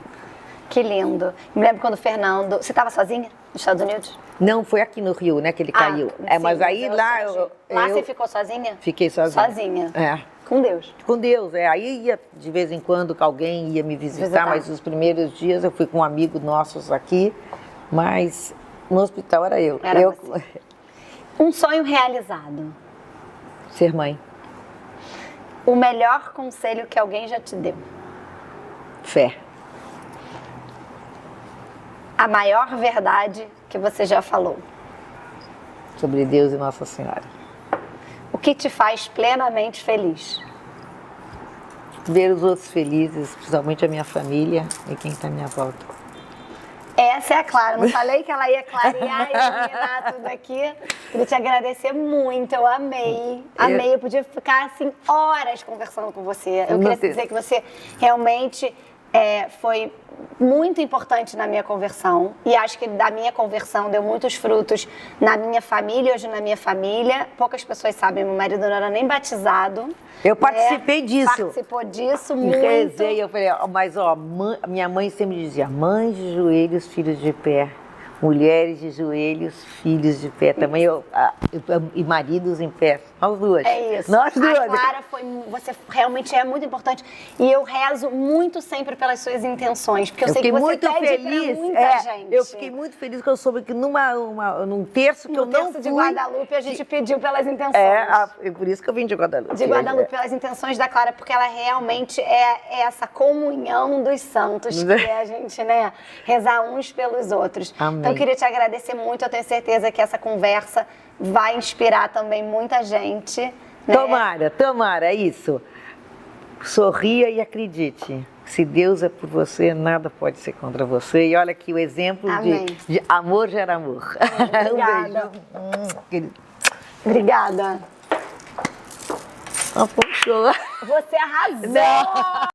Que lindo. Me lembro quando o Fernando... Você estava sozinha nos Estados Unidos? Não, foi aqui no Rio, né, que ele caiu. Sim, mas aí lá... Lá você ficou sozinha? Fiquei sozinha. Sozinha? Com Deus? Com Deus, Aí ia, de vez em quando, alguém ia me visitar, mas os primeiros dias eu fui com um amigo nossos aqui, mas no hospital era eu. Você. Um sonho realizado? Ser mãe. O melhor conselho que alguém já te deu? Fé. A maior verdade que você já falou? Sobre Deus e Nossa Senhora. O que te faz plenamente feliz? Ver os outros felizes, principalmente a minha família e quem está à minha volta. Essa é a Clara. Não falei que ela ia clarear e iluminar tudo aqui. Queria te agradecer muito. Eu amei. Amei. Eu podia ficar assim horas conversando com você. Eu queria dizer que você realmente foi muito importante na minha conversão e acho que da minha conversão deu muitos frutos na minha família. Hoje na minha família, poucas pessoas sabem, meu marido não era nem batizado. Eu participei disso. Participou disso muito. Rezei, eu falei, mas minha mãe sempre dizia, mães de joelhos, filhos de pé. Mulheres de joelhos, filhos de pé. Também e maridos em pé. Nós duas. É isso. Nós duas. A Clara, você realmente é muito importante. E eu rezo muito sempre pelas suas intenções. Porque eu sei que você muito pede feliz. pra muita gente. Eu fiquei muito feliz que eu soube que num terço que eu não fui... de Guadalupe, a gente pediu pelas intenções. É por isso que eu vim de Guadalupe. De Guadalupe, pelas intenções da Clara, porque ela realmente é essa comunhão dos santos, que é a gente, né, rezar uns pelos outros. Amém. Então, eu queria te agradecer muito. Eu tenho certeza que essa conversa vai inspirar também muita gente. Né? Tomara, é isso. Sorria e acredite. Se Deus é por você, nada pode ser contra você. E olha aqui o exemplo de amor gera amor. Obrigada. Um beijo. Obrigada. Puxou. Você arrasou!